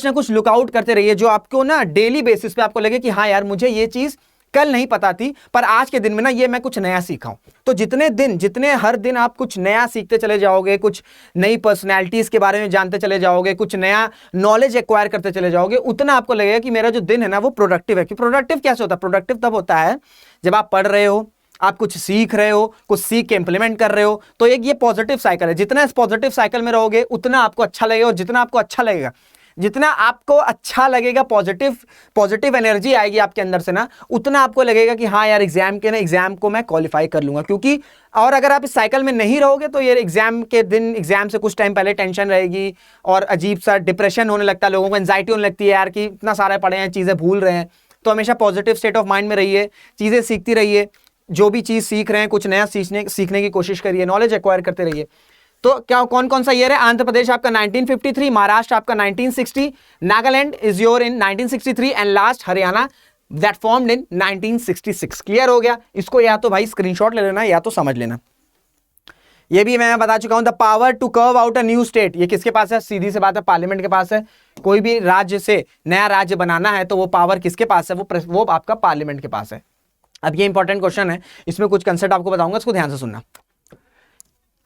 ना कुछ लुकआउट करते रहिए जो आपको ना डेली बेसिस पे आपको लगे कि हाँ यार मुझे ये चीज कल नहीं पता थी पर आज के दिन में ना ये मैं कुछ नया सीखा हूं। तो जितने हर दिन आप कुछ नया सीखते चले जाओगे, कुछ नई पर्सनैलिटीज के बारे में जानते चले जाओगे, कुछ नया नॉलेज एक्वायर करते चले जाओगे, उतना आपको लगेगा कि मेरा जो दिन है ना वो प्रोडक्टिव है। कि प्रोडक्टिव कैसे होता है? प्रोडक्टिव तब होता है जब आप पढ़ रहे हो, आप कुछ सीख रहे हो, कुछ सीख के इंप्लीमेंट कर रहे हो, तो एक ये पॉजिटिव साइकिल है। जितना इस पॉजिटिव साइकिल में रहोगे उतना आपको अच्छा लगेगा, और जितना आपको अच्छा लगेगा पॉजिटिव एनर्जी आएगी आपके अंदर से ना, उतना आपको लगेगा कि हाँ यार एग्जाम को मैं क्वालिफाई कर लूंगा। क्योंकि और अगर आप इस साइकिल में नहीं रहोगे तो ये एग्जाम के दिन, एग्जाम से कुछ टाइम पहले टेंशन रहेगी और अजीब सा डिप्रेशन होने लगता है, लोगों को एंजाइटी होने लगती है यार कि इतना सारा पढ़े हैं, चीजें भूल रहे हैं। तो हमेशा पॉजिटिव स्टेट ऑफ माइंड में रहिए, चीजें सीखती रहिए, जो भी चीज सीख रहे हैं कुछ नया सीखने की कोशिश करिए, नॉलेज एक्वायर करते रहिए। तो क्या कौन कौन सा ईयर है? आंध्र प्रदेश आपका 1953, महाराष्ट्र आपका 1960, Nagaland is your in 1963 and last Haryana that formed in 1966। Clear हो गया? इसको या तो भाई स्क्रीनशॉट ले लेना या तो समझ लेना। ये भी मैं बता चुका हूं, the power to carve out a new state, ये किसके पास है? सीधी सी बात है, पार्लियामेंट के पास है। कोई भी राज्य से नया राज्य बनाना है तो वो पावर किसके पास है? वो आपका पार्लियामेंट के पास है। अब ये इंपॉर्टेंट क्वेश्चन है, इसमें कुछ कंसेप्ट आपको बताऊंगा, इसको ध्यान से सुनना।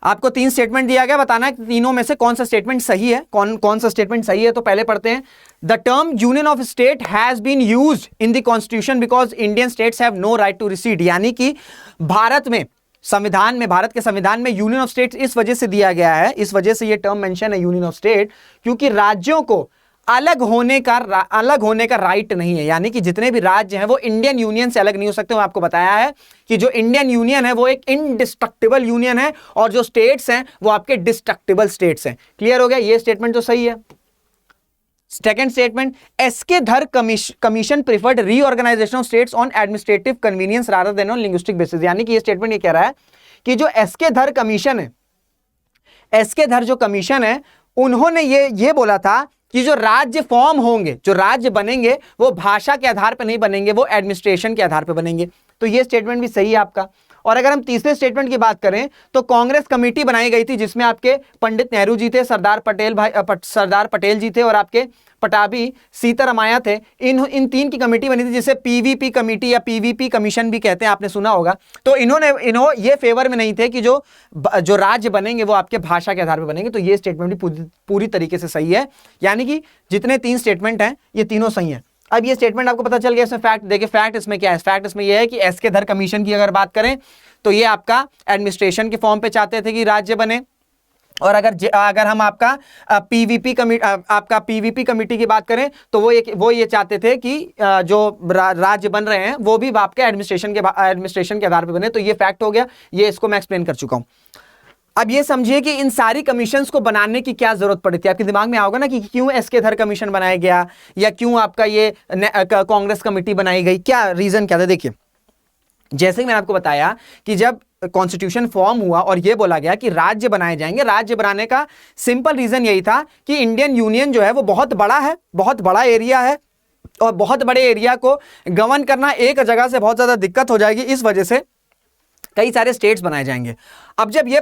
आपको 3 स्टेटमेंट दिया गया, बताना है तीनों में से कौन सा स्टेटमेंट सही है, कौन सा स्टेटमेंट सही है। तो पहले पढ़ते हैं, the term union of state has been used in the constitution because Indian states have no right to secede. यानी कि भारत के संविधान में यूनियन ऑफ स्टेट्स इस वजह से दिया गया है, इस वजह से ये टर्म मेंशन है यूनियन ऑफ स्टेट, क्योंकि राज्यों को अलग होने का राइट नहीं है। यानी कि जितने भी राज्य हैं वो इंडियन यूनियन से अलग नहीं हो सकते। मैं आपको बताया है कि जो इंडियन यूनियन है वो एक इनडिस्ट्रक्टिबल यूनियन है और जो स्टेट्स हैं वो आपके डिस्ट्रक्टिबल स्टेट्स हैं। क्लियर हो गया? ये स्टेटमेंट तो सही है। Second statement, SK Dhar commission preferred reorganisation of states on administrative convenience rather than on linguistic basis. यानी कि ये स्टेटमेंट ये कह रहा है कि जो एसके धर कमीशन है, एसके धर जो कमीशन है, उन्होंने ये बोला था कि जो राज्य फॉर्म होंगे, जो राज्य बनेंगे वो भाषा के आधार पर नहीं बनेंगे, वो एडमिनिस्ट्रेशन के आधार पर बनेंगे। तो ये स्टेटमेंट भी सही है आपका। और अगर हम तीसरे स्टेटमेंट की बात करें तो कांग्रेस कमेटी बनाई गई थी जिसमें आपके पंडित नेहरू जी थे, सरदार पटेल जी थे और आपके पटाभी सीतारामैया थे। इन 3 की कमेटी बनी थी जिसे पीवीपी कमेटी या पीवीपी कमीशन भी कहते हैं, आपने सुना होगा। तो इन्होंने ये फेवर में नहीं थे कि जो राज्य बनेंगे वो आपके भाषा के आधार पर बनेंगे। तो ये स्टेटमेंट भी पूरी तरीके से सही है। यानी कि जितने 3 स्टेटमेंट हैं ये तीनों सही हैं। अब ये स्टेटमेंट आपको पता चल गया। इसमें फैक्ट देखिए, फैक्ट इसमें क्या है? फैक्ट इसमें यह है कि एसके धर कमीशन की अगर बात करें तो ये आपका एडमिनिस्ट्रेशन के फॉर्म पे चाहते थे कि राज्य बने। और अगर हम आपका पीवीपी कमेटी की बात करें तो वो ये चाहते थे कि जो राज्य बन रहे हैं वो भी आपके एडमिनिस्ट्रेशन के आधार पर बने। तो ये फैक्ट हो गया, ये इसको मैं एक्सप्लेन कर चुका हूं। अब ये समझिए कि इन सारी कमीशंस को बनाने की क्या जरूरत पड़ी थी। आपके दिमाग में आओगा ना कि क्यों एसके धर कमीशन बनाया गया या क्यों आपका ये कांग्रेस कमेटी बनाई गई, क्या रीजन क्या था? देखिए, जैसे कि मैंने आपको बताया कि जब कॉन्स्टिट्यूशन फॉर्म हुआ और यह बोला गया कि राज्य बनाए जाएंगे, राज्य बनाने का सिंपल रीजन यही था कि इंडियन यूनियन जो है वो बहुत बड़ा है, बहुत बड़ा एरिया है और बहुत बड़े एरिया को गवर्न करना एक जगह से बहुत ज्यादा दिक्कत हो जाएगी। इस वजह से कई सारे स्टेट्स बनाए जाएंगे। अब जब ये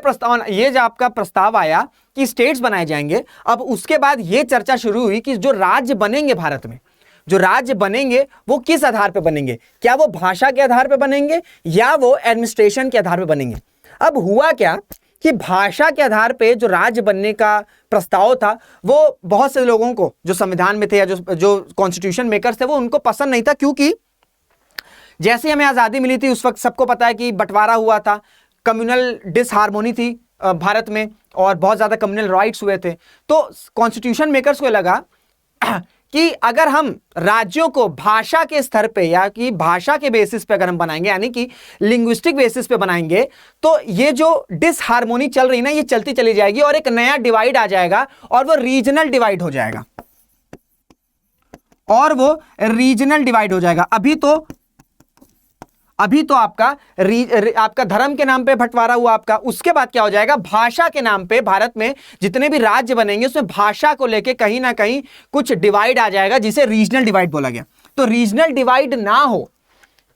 जो आपका प्रस्ताव आया कि स्टेट्स बनाए जाएंगे, अब उसके बाद ये चर्चा शुरू हुई कि जो राज्य बनेंगे भारत में, जो राज्य बनेंगे वो किस आधार पर बनेंगे? क्या वो भाषा के आधार पर बनेंगे या वो एडमिनिस्ट्रेशन के आधार पर बनेंगे? अब हुआ क्या कि भाषा के आधार पे जो राज्य बनने का प्रस्ताव था वो बहुत से लोगों को, जो संविधान में थे या जो कॉन्स्टिट्यूशन मेकर्स थे, वो उनको पसंद नहीं था। क्योंकि जैसे हमें आजादी मिली थी उस वक्त सबको पता है कि बंटवारा हुआ था, कम्युनल डिसहार्मोनी थी भारत में और बहुत ज्यादा कम्युनल राइट्स हुए थे। तो कॉन्स्टिट्यूशन मेकर्स को लगा कि अगर हम राज्यों को भाषा के स्तर पे या कि भाषा के बेसिस पे अगर हम बनाएंगे, यानी कि लिंग्विस्टिक बेसिस पे बनाएंगे, तो ये जो डिसहार्मोनी चल रही ना ये चलती चली जाएगी और एक नया डिवाइड आ जाएगा और वो रीजनल डिवाइड हो जाएगा। अभी तो आपका धर्म के नाम पे बंटवारा हुआ आपका, उसके बाद क्या हो जाएगा? भाषा के नाम पे भारत में जितने भी राज्य बनेंगे उसमें भाषा को लेके कहीं ना कहीं कुछ डिवाइड आ जाएगा जिसे रीजनल डिवाइड बोला गया। तो रीजनल डिवाइड ना हो,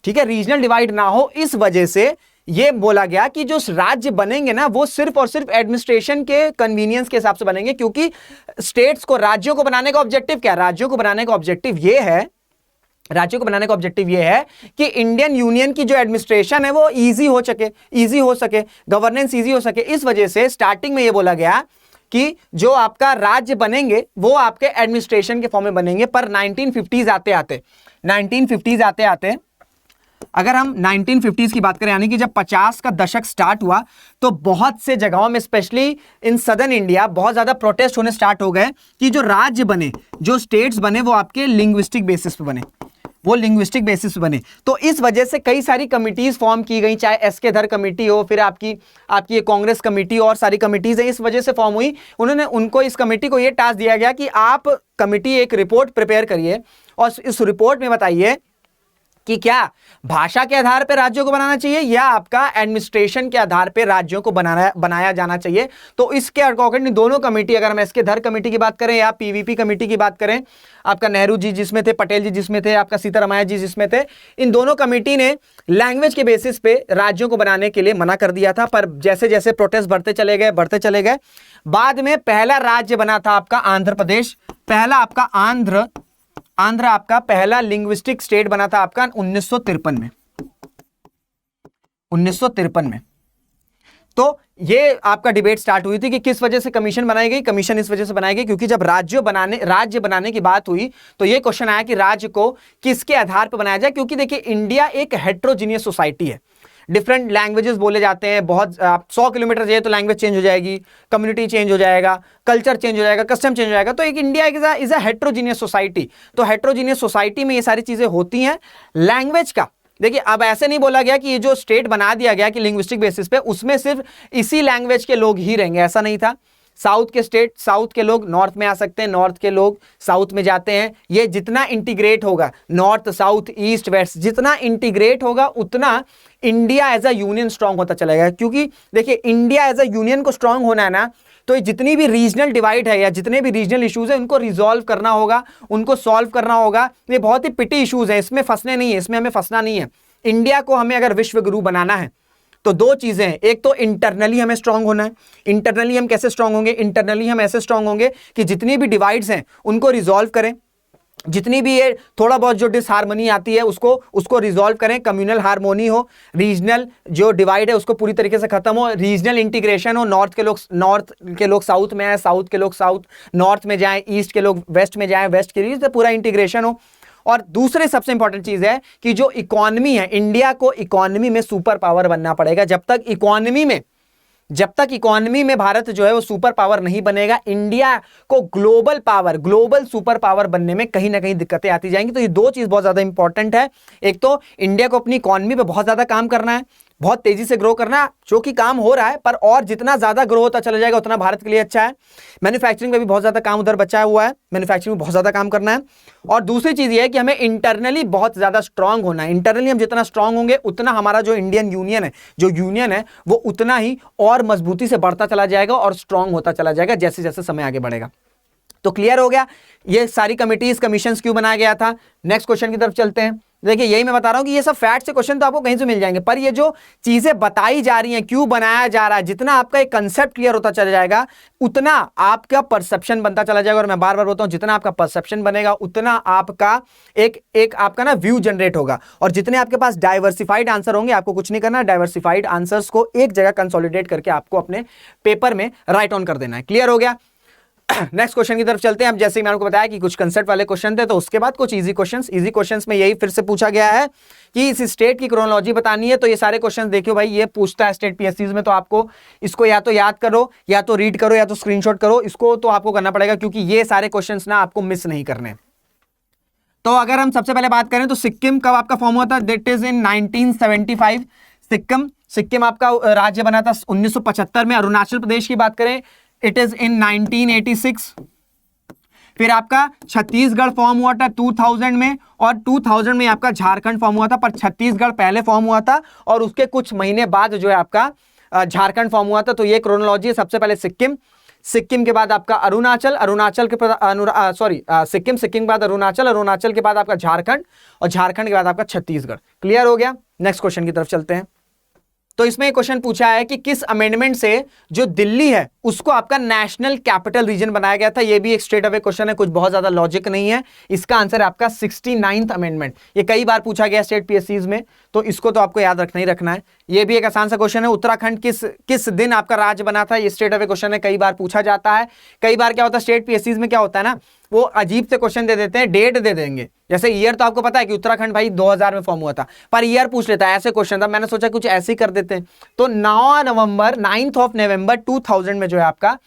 ठीक है, रीजनल डिवाइड ना हो, इस वजह से ये बोला गया कि जो राज्य बनेंगे ना वो सिर्फ और सिर्फ एडमिनिस्ट्रेशन के कन्वीनियंस के हिसाब से बनेंगे, क्योंकि स्टेट्स को, राज्यों को बनाने का ऑब्जेक्टिव क्या है? राज्यों को बनाने का ऑब्जेक्टिव ये है, राज्यों को बनाने का ऑब्जेक्टिव ये है कि इंडियन यूनियन की जो एडमिनिस्ट्रेशन है वो इजी हो सके, गवर्नेंस इजी हो सके। इस वजह से स्टार्टिंग में ये बोला गया कि जो आपका राज्य बनेंगे वो आपके एडमिनिस्ट्रेशन के फॉर्म में बनेंगे। पर 1950s आते आते अगर हम 1950s की बात करें, यानी कि जब 50 का दशक स्टार्ट हुआ, तो बहुत से जगहों में, स्पेशली इन सदर्न इंडिया, बहुत ज्यादा प्रोटेस्ट होने स्टार्ट हो गए कि जो राज्य बने, जो स्टेट्स बने, वो आपके लिंग्विस्टिक बेसिस पे बने, वो लिंग्विस्टिक बेसिस बने। तो इस वजह से कई सारी कमिटीज फॉर्म की गई, चाहे एसके धर कमेटी हो, फिर आपकी ये कांग्रेस कमेटी और सारी कमिटीज हैं, इस वजह से फॉर्म हुई। उनको इस कमेटी को ये टास्क दिया गया कि आप कमेटी एक रिपोर्ट प्रिपेयर करिए और इस रिपोर्ट में बताइए कि क्या भाषा के आधार पर राज्यों को बनाना चाहिए या आपका एडमिनिस्ट्रेशन के आधार पर राज्यों को बनाया जाना चाहिए। तो इसके अकॉर्डिंग दोनों कमेटी, अगर हम एसके धर कमेटी की बात करें या पीवीपी कमेटी की बात करें, आपका नेहरू जी जिसमें थे, पटेल जी जिसमें थे, आपका सीतारामैया जी जिसमें थे, इन दोनों कमेटी ने लैंग्वेज के बेसिस पे राज्यों को बनाने के लिए मना कर दिया था। पर जैसे जैसे प्रोटेस्ट बढ़ते चले गए, बाद में पहला राज्य बना था आपका आंध्र प्रदेश। पहला आपका आंध्र आपका पहला लिंग्विस्टिक स्टेट बना था आपका 1953 में। तो ये आपका डिबेट स्टार्ट हुई थी कि किस वजह से कमीशन बनाई गई। कमीशन इस वजह से बनाई गई क्योंकि जब राज्य बनाने की बात हुई तो ये क्वेश्चन आया कि राज्य को किसके आधार पर बनाया जाए, क्योंकि देखिए इंडिया एक हेट्रोजीनियस सोसाइटी है, डिफरेंट लैंग्वेजेस बोले जाते हैं, बहुत 100 किलोमीटर जाए तो लैंग्वेज चेंज हो जाएगी, कम्युनिटी चेंज हो जाएगा, कल्चर चेंज हो जाएगा, कस्टम चेंज हो जाएगा। तो एक India is a heterogeneous society. तो हेट्रोजीनियस सोसाइटी में ये सारी चीजें होती हैं। लैंग्वेज का देखिए, अब ऐसे नहीं बोला गया कि ये जो स्टेट बना दिया गया कि लिंग्विस्टिक बेसिस पे उसमें सिर्फ इसी लैंग्वेज के लोग ही रहेंगे, ऐसा नहीं था। साउथ के स्टेट, साउथ के लोग नॉर्थ में आ सकते हैं, नॉर्थ के लोग साउथ में जाते हैं। ये जितना इंटीग्रेट होगा, नॉर्थ साउथ ईस्ट वेस्ट जितना इंटीग्रेट होगा उतना India as a union strong होता चलेगा। क्योंकि देखिए इंडिया एज अ यूनियन को स्ट्रांग होना है ना, तो ये जितनी भी रीजनल डिवाइड है या जितने भी रीजनल इश्यूज है उनको रिजॉल्व करना होगा, उनको सॉल्व करना होगा। ये बहुत ही पिटी इश्यूज है, इसमें फंसने नहीं है, इसमें हमें फंसना नहीं है। इंडिया को हमें अगर विश्व गुरु बनाना है तो दो चीजें हैं, एक तो इंटरनली हमें स्ट्रांग होना है। इंटरनली हम कैसे स्ट्रांग होंगे? इंटरनली हम ऐसे स्ट्रांग होंगे कि जितनी भी डिवाइड्स हैं उनको रिजॉल्व करें, जितनी भी ये थोड़ा बहुत जो डिसहार्मनी आती है उसको रिजॉल्व करें, कम्युनल हार्मोनी हो, रीजनल जो डिवाइड है उसको पूरी तरीके से खत्म हो, रीजनल इंटीग्रेशन हो, नॉर्थ के लोग साउथ में आए, साउथ के लोग साउथ नॉर्थ में जाएं, ईस्ट के लोग वेस्ट में जाएं, वेस्ट के लिए पूरा इंटीग्रेशन हो। और दूसरे सबसे इंपॉर्टेंट चीज है कि जो इकोनॉमी है, इंडिया को इकोनॉमी में सुपर पावर बनना पड़ेगा। जब तक इकोनॉमी में भारत जो है वो सुपर पावर नहीं बनेगा, इंडिया को ग्लोबल सुपर पावर बनने में कहीं ना कहीं दिक्कतें आती जाएंगी। तो ये दो चीज बहुत ज्यादा इंपॉर्टेंट है। एक तो इंडिया को अपनी इकोनॉमी पे बहुत ज्यादा काम करना है, बहुत तेजी से ग्रो करना, जो कि काम हो रहा है, पर और जितना ज्यादा ग्रो होता चला जाएगा उतना भारत के लिए अच्छा है। मैन्युफैक्चरिंग में भी बहुत ज्यादा काम उधर बचा हुआ है, मैन्युफैक्चरिंग में बहुत ज्यादा काम करना है। और दूसरी चीज ये है कि हमें इंटरनली बहुत ज्यादा स्ट्रांग होना है। इंटरनली हम जितना स्ट्रांग होंगे उतना हमारा जो इंडियन यूनियन है वो उतना ही और मजबूती से बढ़ता चला जाएगा और स्ट्रांग होता चला जाएगा जैसे जैसे समय आगे बढ़ेगा। तो क्लियर हो गया ये सारी कमिटीज, कमीशंस क्यों बनाया गया था। नेक्स्ट क्वेश्चन की तरफ चलते हैं। देखिए यही मैं बता रहा हूं कि ये सब फैक्ट से क्वेश्चन तो आपको कहीं से मिल जाएंगे, पर ये जो चीजें बताई जा रही हैं, क्यों बनाया जा रहा है, जितना आपका एक कंसेप्ट क्लियर होता चला जाएगा उतना आपका परसेप्शन बनता चला जाएगा। और मैं बार बार बोलता हूं, जितना आपका परसेप्शन बनेगा उतना आपका एक आपका ना व्यू जनरेट होगा। और जितने आपके पास डाइवर्सिफाइड आंसर होंगे, आपको कुछ नहीं करना, डाइवर्सिफाइड आंसर्स को एक जगह कंसोलिडेट करके आपको अपने पेपर में राइट ऑन कर देना है। क्लियर हो गया। नेक्स्ट क्वेश्चन की तरफ चलते हैं। अब जैसे ही मैंने आपको बताया कि कुछ कंसेप्ट वाले क्वेश्चन थे, तो उसके बाद कुछ इजी क्वेश्चंस में यही फिर से पूछा गया है कि इस स्टेट की क्रोनोलॉजी बतानी है। तो ये सारे क्वेश्चंस देखियो भाई, ये पूछता है स्टेट पीएससीज में, तो आपको इसको या तो याद करो, या तो रीड करो, या तो स्क्रीनशॉट करो, इसको तो आपको करना पड़ेगा क्योंकि ये सारे क्वेश्चंस ना आपको मिस नहीं करने। तो अगर हम सबसे पहले बात करें तो सिक्किम कब आपका फॉर्म हुआ था? That is in 1975। सिक्किम आपका राज्य बना था 1975 में। अरुणाचल प्रदेश की बात करें, इट इज इन 1986। फिर आपका छत्तीसगढ़ फॉर्म हुआ था 2000 में, और 2000 में आपका झारखंड फॉर्म हुआ था, पर छत्तीसगढ़ पहले फॉर्म हुआ था और उसके कुछ महीने बाद जो है आपका झारखंड फॉर्म हुआ था। तो ये क्रोनोलॉजी है। सबसे पहले सिक्किम के बाद आपका अरुणाचल के सिक्किम के बाद अरुणाचल के बाद आपका झारखंड, और झारखंड के बाद आपका छत्तीसगढ़। क्लियर हो गया। नेक्स्ट क्वेश्चन की तरफ चलते हैं। तो इसमें एक क्वेश्चन पूछा है कि किस अमेंडमेंट से जो दिल्ली है उसको आपका नेशनल कैपिटल रीजन बनाया गया था। ये भी एक स्ट्रेट अवे क्वेश्चन है, कुछ बहुत ज्यादा लॉजिक नहीं है। इसका आंसर है आपका 69th अमेंडमेंट। ये कई बार पूछा गया स्टेट पीएससीज में, तो इसको तो आपको याद रखना ही रखना है। ये भी एक आसान सा क्वेश्चन है, उत्तराखंड किस दिन आपका राज्य बना था। ये स्टेट अवे क्वेश्चन है, कई बार पूछा जाता है। कई बार क्या होता है स्टेट पीएससीज में, क्या होता है ना, वो अजीब से क्वेश्चन दे देते हैं, डेट दे देंगे। जैसे ईयर तो आपको पता है कि उत्तराखंड भाई 2000 में फॉर्म हुआ था, पर ईयर पूछ लेता है, ऐसे क्वेश्चन था। मैंने सोचा कुछ ऐसे ही कर देते हैं। तो 9 नवंबर 2000 में जो है आपका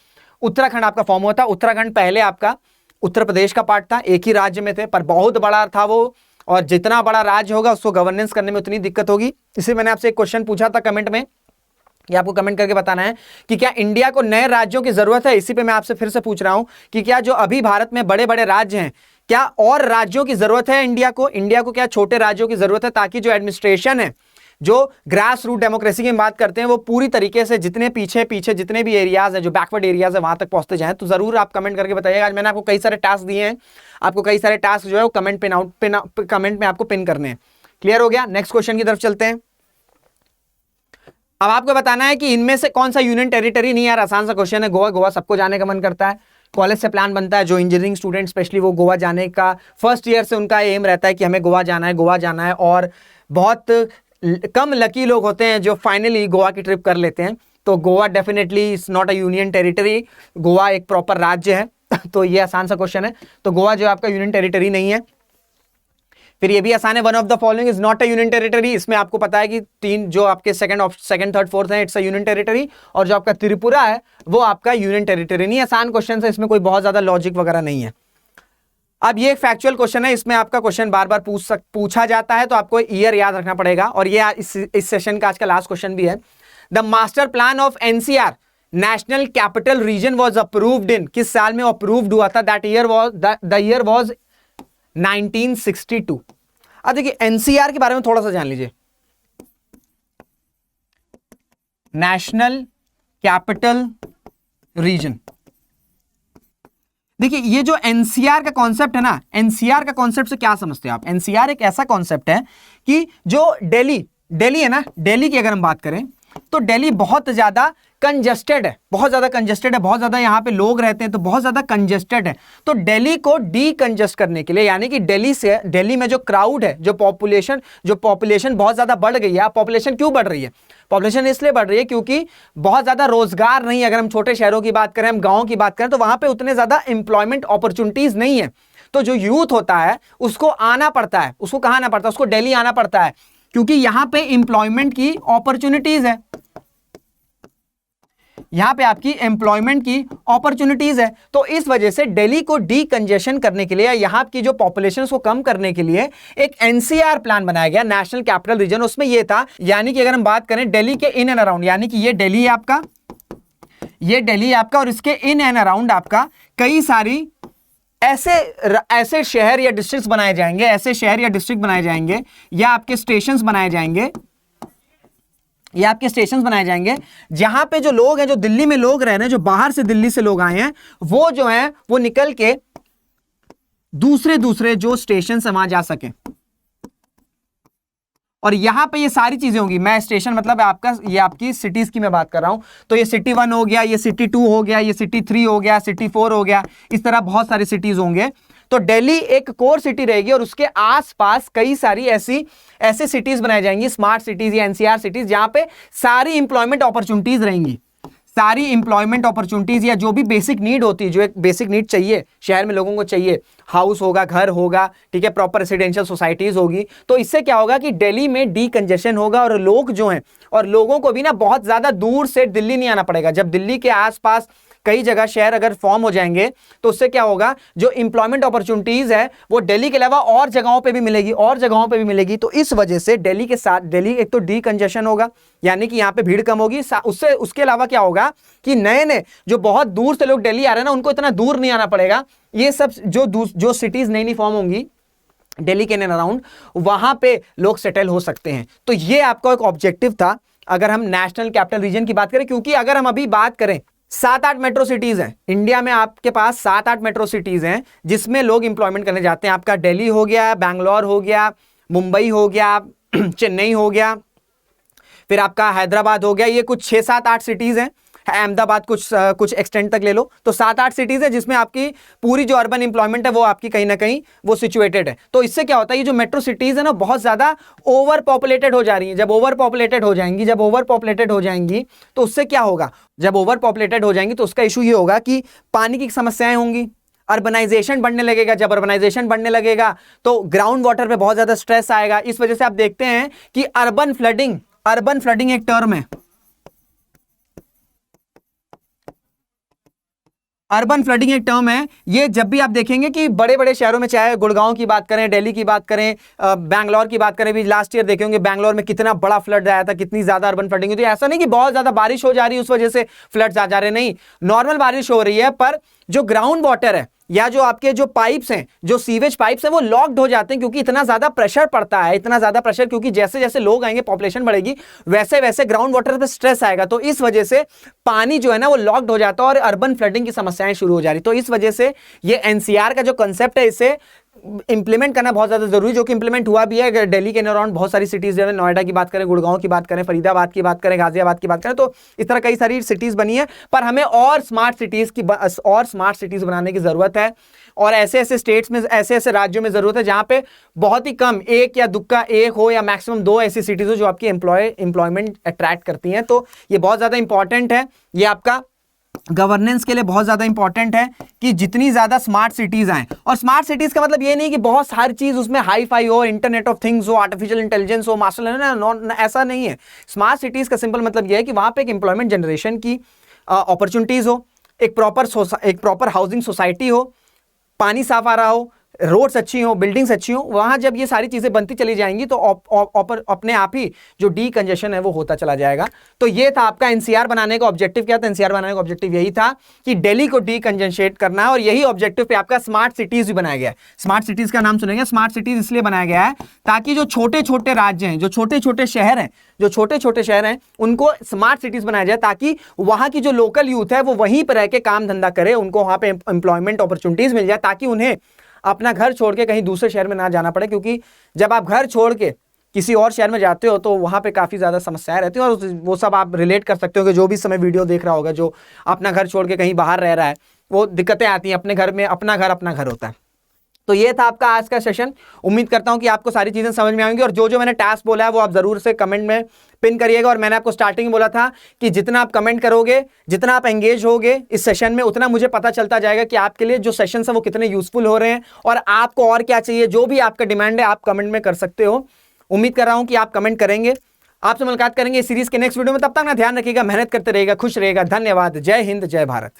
उत्तराखंड आपका फॉर्म हुआ था। उत्तराखंड पहले आपका उत्तर प्रदेश का पार्ट था, एक ही राज्य में थे, पर बहुत बड़ा था वो, और जितना बड़ा राज्य होगा उसको गवर्नेंस करने में उतनी दिक्कत होगी। इसलिए मैंने आपसे एक क्वेश्चन पूछा था कमेंट में, ये आपको कमेंट करके बताना है कि क्या इंडिया को नए राज्यों की जरूरत है। इसी पे मैं आपसे फिर से पूछ रहा हूं कि क्या जो अभी भारत में बड़े बड़े राज्य हैं, क्या और राज्यों की जरूरत है इंडिया को क्या छोटे राज्यों की जरूरत है, ताकि जो एडमिनिस्ट्रेशन है, जो ग्रास रूट डेमोक्रेसी की बात करते हैं, वो पूरी तरीके से जितने पीछे जितने भी एरियाज हैं, जो बैकवर्ड एरियाज है, वहां तक पहुंचते जाएं। तो जरूर आप कमेंट करके बताइएगा। आज मैंने आपको कई सारे टास्क दिए हैं, आपको कई सारे टास्क जो है वो कमेंट में आपको पिन करने हैं। क्लियर हो गया? नेक्स्ट क्वेश्चन की तरफ चलते हैं। अब आपको बताना है कि इनमें से कौन सा यूनियन टेरिटरी नहीं। यार आसान सा क्वेश्चन है। गोवा सबको जाने का मन करता है, कॉलेज से प्लान बनता है, जो इंजीनियरिंग स्टूडेंट स्पेशली वो गोवा जाने का फर्स्ट ईयर से उनका एम रहता है कि हमें गोवा जाना है। और बहुत कम लकी लोग होते हैं जो फाइनली गोवा की ट्रिप कर लेते हैं। तो Goa definitely is not a union territory, Goa एक प्रॉपर राज्य है। तो ये आसान सा क्वेश्चन है। तो गोवा जो आपका यूनियन टेरिटरी नहीं है। फिर ये भी आसान है, one of the following is not a union territory. इसमें आपको पता है कि तीन जो आपके सेकंड थर्ड फोर्थ है, इट्स अ यूनियन टेरिटरी। और जो आपका त्रिपुरा है वो आपका यूनियन टेरिटरी नहीं है। आसान क्वेश्चन है, इसमें कोई बहुत ज्यादा लॉजिक वगैरह नहीं है। अब ये एक फैक्चुअल क्वेश्चन है, इसमें आपका क्वेश्चन बार बार पूछा जाता है, तो आपको ईयर याद रखना पड़ेगा। और ये इस सेशन का आज का लास्ट क्वेश्चन भी है। The master plan of NCR national capital region was approved in, किस साल में अप्रूव्ड हुआ था? That year was the year was 1962। अब देखिए एनसीआर के बारे में थोड़ा सा जान लीजिए। नेशनल कैपिटल रीजन, देखिए ये जो एनसीआर का कॉन्सेप्ट है ना, एनसीआर का कॉन्सेप्ट से क्या समझते हैं आप? एनसीआर एक ऐसा कॉन्सेप्ट है कि जो दिल्ली है ना, दिल्ली की अगर हम बात करें तो दिल्ली बहुत ज्यादा कंजेस्टेड है, बहुत ज्यादा यहाँ पे लोग रहते हैं, तो बहुत ज्यादा कंजेस्टेड है। तो दिल्ली को डीकंजेस्ट करने के लिए, यानी कि दिल्ली में जो क्राउड है, जो पॉपुलेशन बहुत ज्यादा बढ़ गई है। पॉपुलेशन क्यों बढ़ रही है? पॉपुलेशन इसलिए बढ़ रही है क्योंकि बहुत ज्यादा रोजगार नहीं है। अगर हम छोटे शहरों की बात करें, हम गाँव की बात करें, तो वहां पर उतने ज्यादा इंप्लॉयमेंट अपॉर्चुनिटीज नहीं है। तो जो यूथ होता है उसको आना पड़ता है, उसको कहाँ आना पड़ता है? उसको दिल्ली आना पड़ता है, क्योंकि यहां पे एम्प्लॉयमेंट की अपॉर्चुनिटीज है, यहां पे आपकी एम्प्लॉयमेंट की अपॉर्चुनिटीज है। तो इस वजह से दिल्ली को डीकंजेशन करने के लिए, यहां की जो पॉपुलेशन को कम करने के लिए एक एनसीआर प्लान बनाया गया, नेशनल कैपिटल रीजन। उसमें यह था, यानी कि अगर हम बात करें दिल्ली के इन एंड अराउंड, यानी कि ये दिल्ली है आपका, और इसके इन एंड अराउंड आपका कई सारी ऐसे शहर या डिस्ट्रिक्ट बनाए जाएंगे, या आपके स्टेशंस बनाए जाएंगे, जहां पे जो लोग हैं, जो दिल्ली में लोग रह रहे हैं, जो बाहर से दिल्ली से लोग आए हैं, वो जो हैं वो निकल के दूसरे जो स्टेशन से वहां जा सके। और यहां पे ये सारी चीजें होंगी। मैं स्टेशन मतलब ये आपकी सिटीज की मैं बात कर रहा हूं। तो ये सिटी 1 हो गया, ये सिटी 2 हो गया, ये सिटी 3 हो गया, सिटी 4 हो गया, इस तरह बहुत सारी सिटीज होंगे। तो दिल्ली एक कोर सिटी रहेगी और उसके आसपास कई सारी ऐसी सिटीज बनाई जाएंगी, स्मार्ट सिटीज या एनसीआर सिटीज, जहां पे सारी इंप्लॉयमेंट अपॉर्चुनिटीज रहेंगी। सारी इंप्लॉयमेंट अपॉर्चुनिटीज या जो भी बेसिक नीड होती है, जो एक बेसिक नीड चाहिए शहर में लोगों को चाहिए, हाउस होगा, घर होगा, ठीक है, प्रॉपर रेसिडेंशियल सोसाइटीज होगी। तो इससे क्या होगा कि दिल्ली में डीकंजेशन होगा और लोग जो हैं, और लोगों को भी ना बहुत ज्यादा दूर से दिल्ली नहीं आना पड़ेगा। जब दिल्ली के आसपास कई जगह शहर अगर फॉर्म हो जाएंगे, तो उससे क्या होगा, जो इंप्लॉयमेंट अपॉर्चुनिटीज है वो दिल्ली के अलावा और जगहों पे भी मिलेगी। तो इस वजह से दिल्ली के साथ एक तो डीकंजेशन होगा, यानी कि यहाँ पे भीड़ कम होगी। उसके अलावा क्या होगा कि नए जो बहुत दूर से लोग दिल्ली आ रहे हैं ना, उनको इतना दूर नहीं आना पड़ेगा। ये सब जो सिटीज नई फॉर्म होंगी दिल्ली के इन अराउंड, वहां पे लोग सेटल हो सकते हैं। तो ये आपका एक ऑब्जेक्टिव था अगर हम नेशनल कैपिटल रीजन की बात करें। क्योंकि अगर हम अभी बात करें, 7-8 मेट्रो सिटीज हैं इंडिया में, आपके पास 7-8 मेट्रो सिटीज हैं जिसमें लोग इंप्लॉयमेंट करने जाते हैं। आपका दिल्ली हो गया, बैंगलोर हो गया, मुंबई हो गया, चेन्नई हो गया, फिर आपका हैदराबाद हो गया, ये कुछ 6-7-8 सिटीज हैं। अहमदाबाद कुछ एक्सटेंट तक ले लो तो 7-8 सिटीज है जिसमें आपकी पूरी जो अर्बन एम्प्लॉयमेंट है वो आपकी कहीं ना कहीं वो सिचुएटेड है। तो इससे क्या होता है, ये जो मेट्रो सिटीज है ना बहुत ज्यादा ओवर पॉपुलेटेड हो जा रही है। जब ओवर पॉपुलेटेड हो जाएंगी तो उससे क्या होगा, जब ओवर पॉपुलेटेड हो जाएंगी तो उसका इशू ये होगा कि पानी की समस्याएं होंगी, अर्बनाइजेशन बढ़ने लगेगा। जब अर्बनाइजेशन बढ़ने लगेगा तो ग्राउंड वाटर पे बहुत ज्यादा स्ट्रेस आएगा। इस वजह से आप देखते हैं कि अर्बन फ्लडिंग एक टर्म है। अर्बन फ्लडिंग एक टर्म है। ये जब भी आप देखेंगे कि बड़े बड़े शहरों में, चाहे गुड़गांव की बात करें, दिल्ली की बात करें, बैंगलोर की बात करें, भी लास्ट ईयर देखेंगे बैंगलोर में कितना बड़ा फ्लड आया था, कितनी ज्यादा अर्बन फ्लडिंग हुई थी। ऐसा नहीं कि बहुत ज्यादा बारिश हो जा रही है उस वजह से फ्लड्स आ जा रहे, नहीं, नॉर्मल बारिश हो रही है, पर जो ग्राउंड वाटर है या जो आपके जो पाइप्स हैं, जो सीवेज पाइप्स हैं, वो लॉक्ड हो जाते हैं क्योंकि इतना ज्यादा प्रेशर पड़ता है, इतना ज्यादा प्रेशर, क्योंकि जैसे जैसे लोग आएंगे, पॉपुलेशन बढ़ेगी, वैसे वैसे ग्राउंड वाटर पे स्ट्रेस आएगा। तो इस वजह से पानी जो है ना वो लॉक्ड हो जाता है और अर्बन फ्लडिंग की समस्याएं शुरू हो जा रही। तो इस वजह से ये एनसीआर का जो कंसेप्ट है इसे इंप्लीमेंट करना बहुत ज्यादा जरूरी, जो कि इंप्लीमेंट हुआ भी है। दिल्ली के अराउंड बहुत सारी सिटीज जो है, नोएडा की बात करें, गुड़गांव की बात करें, फरीदाबाद की बात करें, गाजियाबाद की बात करें, तो इस तरह कई सारी सिटीज बनी है। पर हमें और स्मार्ट सिटीज बनाने की जरूरत है और ऐसे ऐसे स्टेट्स में, ऐसे ऐसे राज्यों में जरूरत है जहां पे बहुत ही कम, एक या दुक्का एक हो या मैक्सिमम 2 ऐसी सिटीज हो जो आपकी एम्प्लॉयमेंट अट्रैक्ट करती हैं। तो ये बहुत ज्यादा इंपॉर्टेंट है, ये आपका गवर्नेंस के लिए बहुत ज्यादा इंपॉर्टेंट है कि जितनी ज्यादा स्मार्ट सिटीज आए। और स्मार्ट सिटीज का मतलब ये नहीं कि बहुत सारी चीज उसमें हाई फाई हो, इंटरनेट ऑफ थिंग्स हो, आर्टिफिशियल इंटेलिजेंस हो, मास्टर लर्निंग, ऐसा नहीं है। स्मार्ट सिटीज का सिंपल मतलब ये है कि वहां पे एक एम्प्लॉयमेंट जनरेशन की अपॉर्चुनिटीज हो, एक प्रॉपर हाउसिंग सोसाइटी हो, पानी साफ आ रहा हो, रोड्स अच्छी हो, बिल्डिंग्स अच्छी हो। वहां जब ये सारी चीजें बनती चली जाएंगी तो अपने आप ही जो डी कंजेशन है वो होता चला जाएगा। तो ये था आपका एनसीआर बनाने का ऑब्जेक्टिव। क्या था एनसीआर बनाने का ऑब्जेक्टिव? यही था कि दिल्ली को डी कंजेंशेट करना है और यही ऑब्जेक्टिव पे आपका स्मार्ट सिटीज भी बनाया गया है। स्मार्ट सिटीज का नाम सुनेंगे, स्मार्ट सिटीज इसलिए बनाया गया है ताकि जो छोटे छोटे राज्य हैं, जो छोटे छोटे शहर हैं, उनको स्मार्ट सिटीज बनाया जाए ताकि वहां की जो लोकल यूथ है वो वहीं पर रह के काम धंधा करे, उनको वहां पे एम्प्लॉयमेंट अपॉर्चुनिटीज मिल जाए ताकि उन्हें अपना घर छोड़ के कहीं दूसरे शहर में ना जाना पड़े। क्योंकि जब आप घर छोड़ के किसी और शहर में जाते हो तो वहां पे काफी ज्यादा समस्याएं रहती हैं और वो सब आप रिलेट कर सकते हो कि जो भी समय वीडियो देख रहा होगा, जो अपना घर छोड़ के कहीं बाहर रह रहा है, वो दिक्कतें आती हैं। अपने घर में अपना घर होता है। तो ये था आपका आज का सेशन। उम्मीद करता हूं कि आपको सारी चीजें समझ में आएंगी और जो मैंने टास्क बोला है वो आप जरूर से कमेंट में पिन करिएगा। और मैंने आपको स्टार्टिंग में बोला था कि जितना आप कमेंट करोगे, जितना आप एंगेज होगे इस सेशन में, उतना मुझे पता चलता जाएगा कि आपके लिए जो सेशन है वो कितने यूजफुल हो रहे हैं और आपको और क्या चाहिए। जो भी आपका डिमांड है आप कमेंट में कर सकते हो। उम्मीद कर रहा हूं कि आप कमेंट करेंगे। आपसे मुलाकात करेंगे इस सीरीज के नेक्स्ट वीडियो में। तब तक ना ध्यान रखिएगा, मेहनत करते रहिएगा, खुश रहिएगा। धन्यवाद। जय हिंद, जय भारत।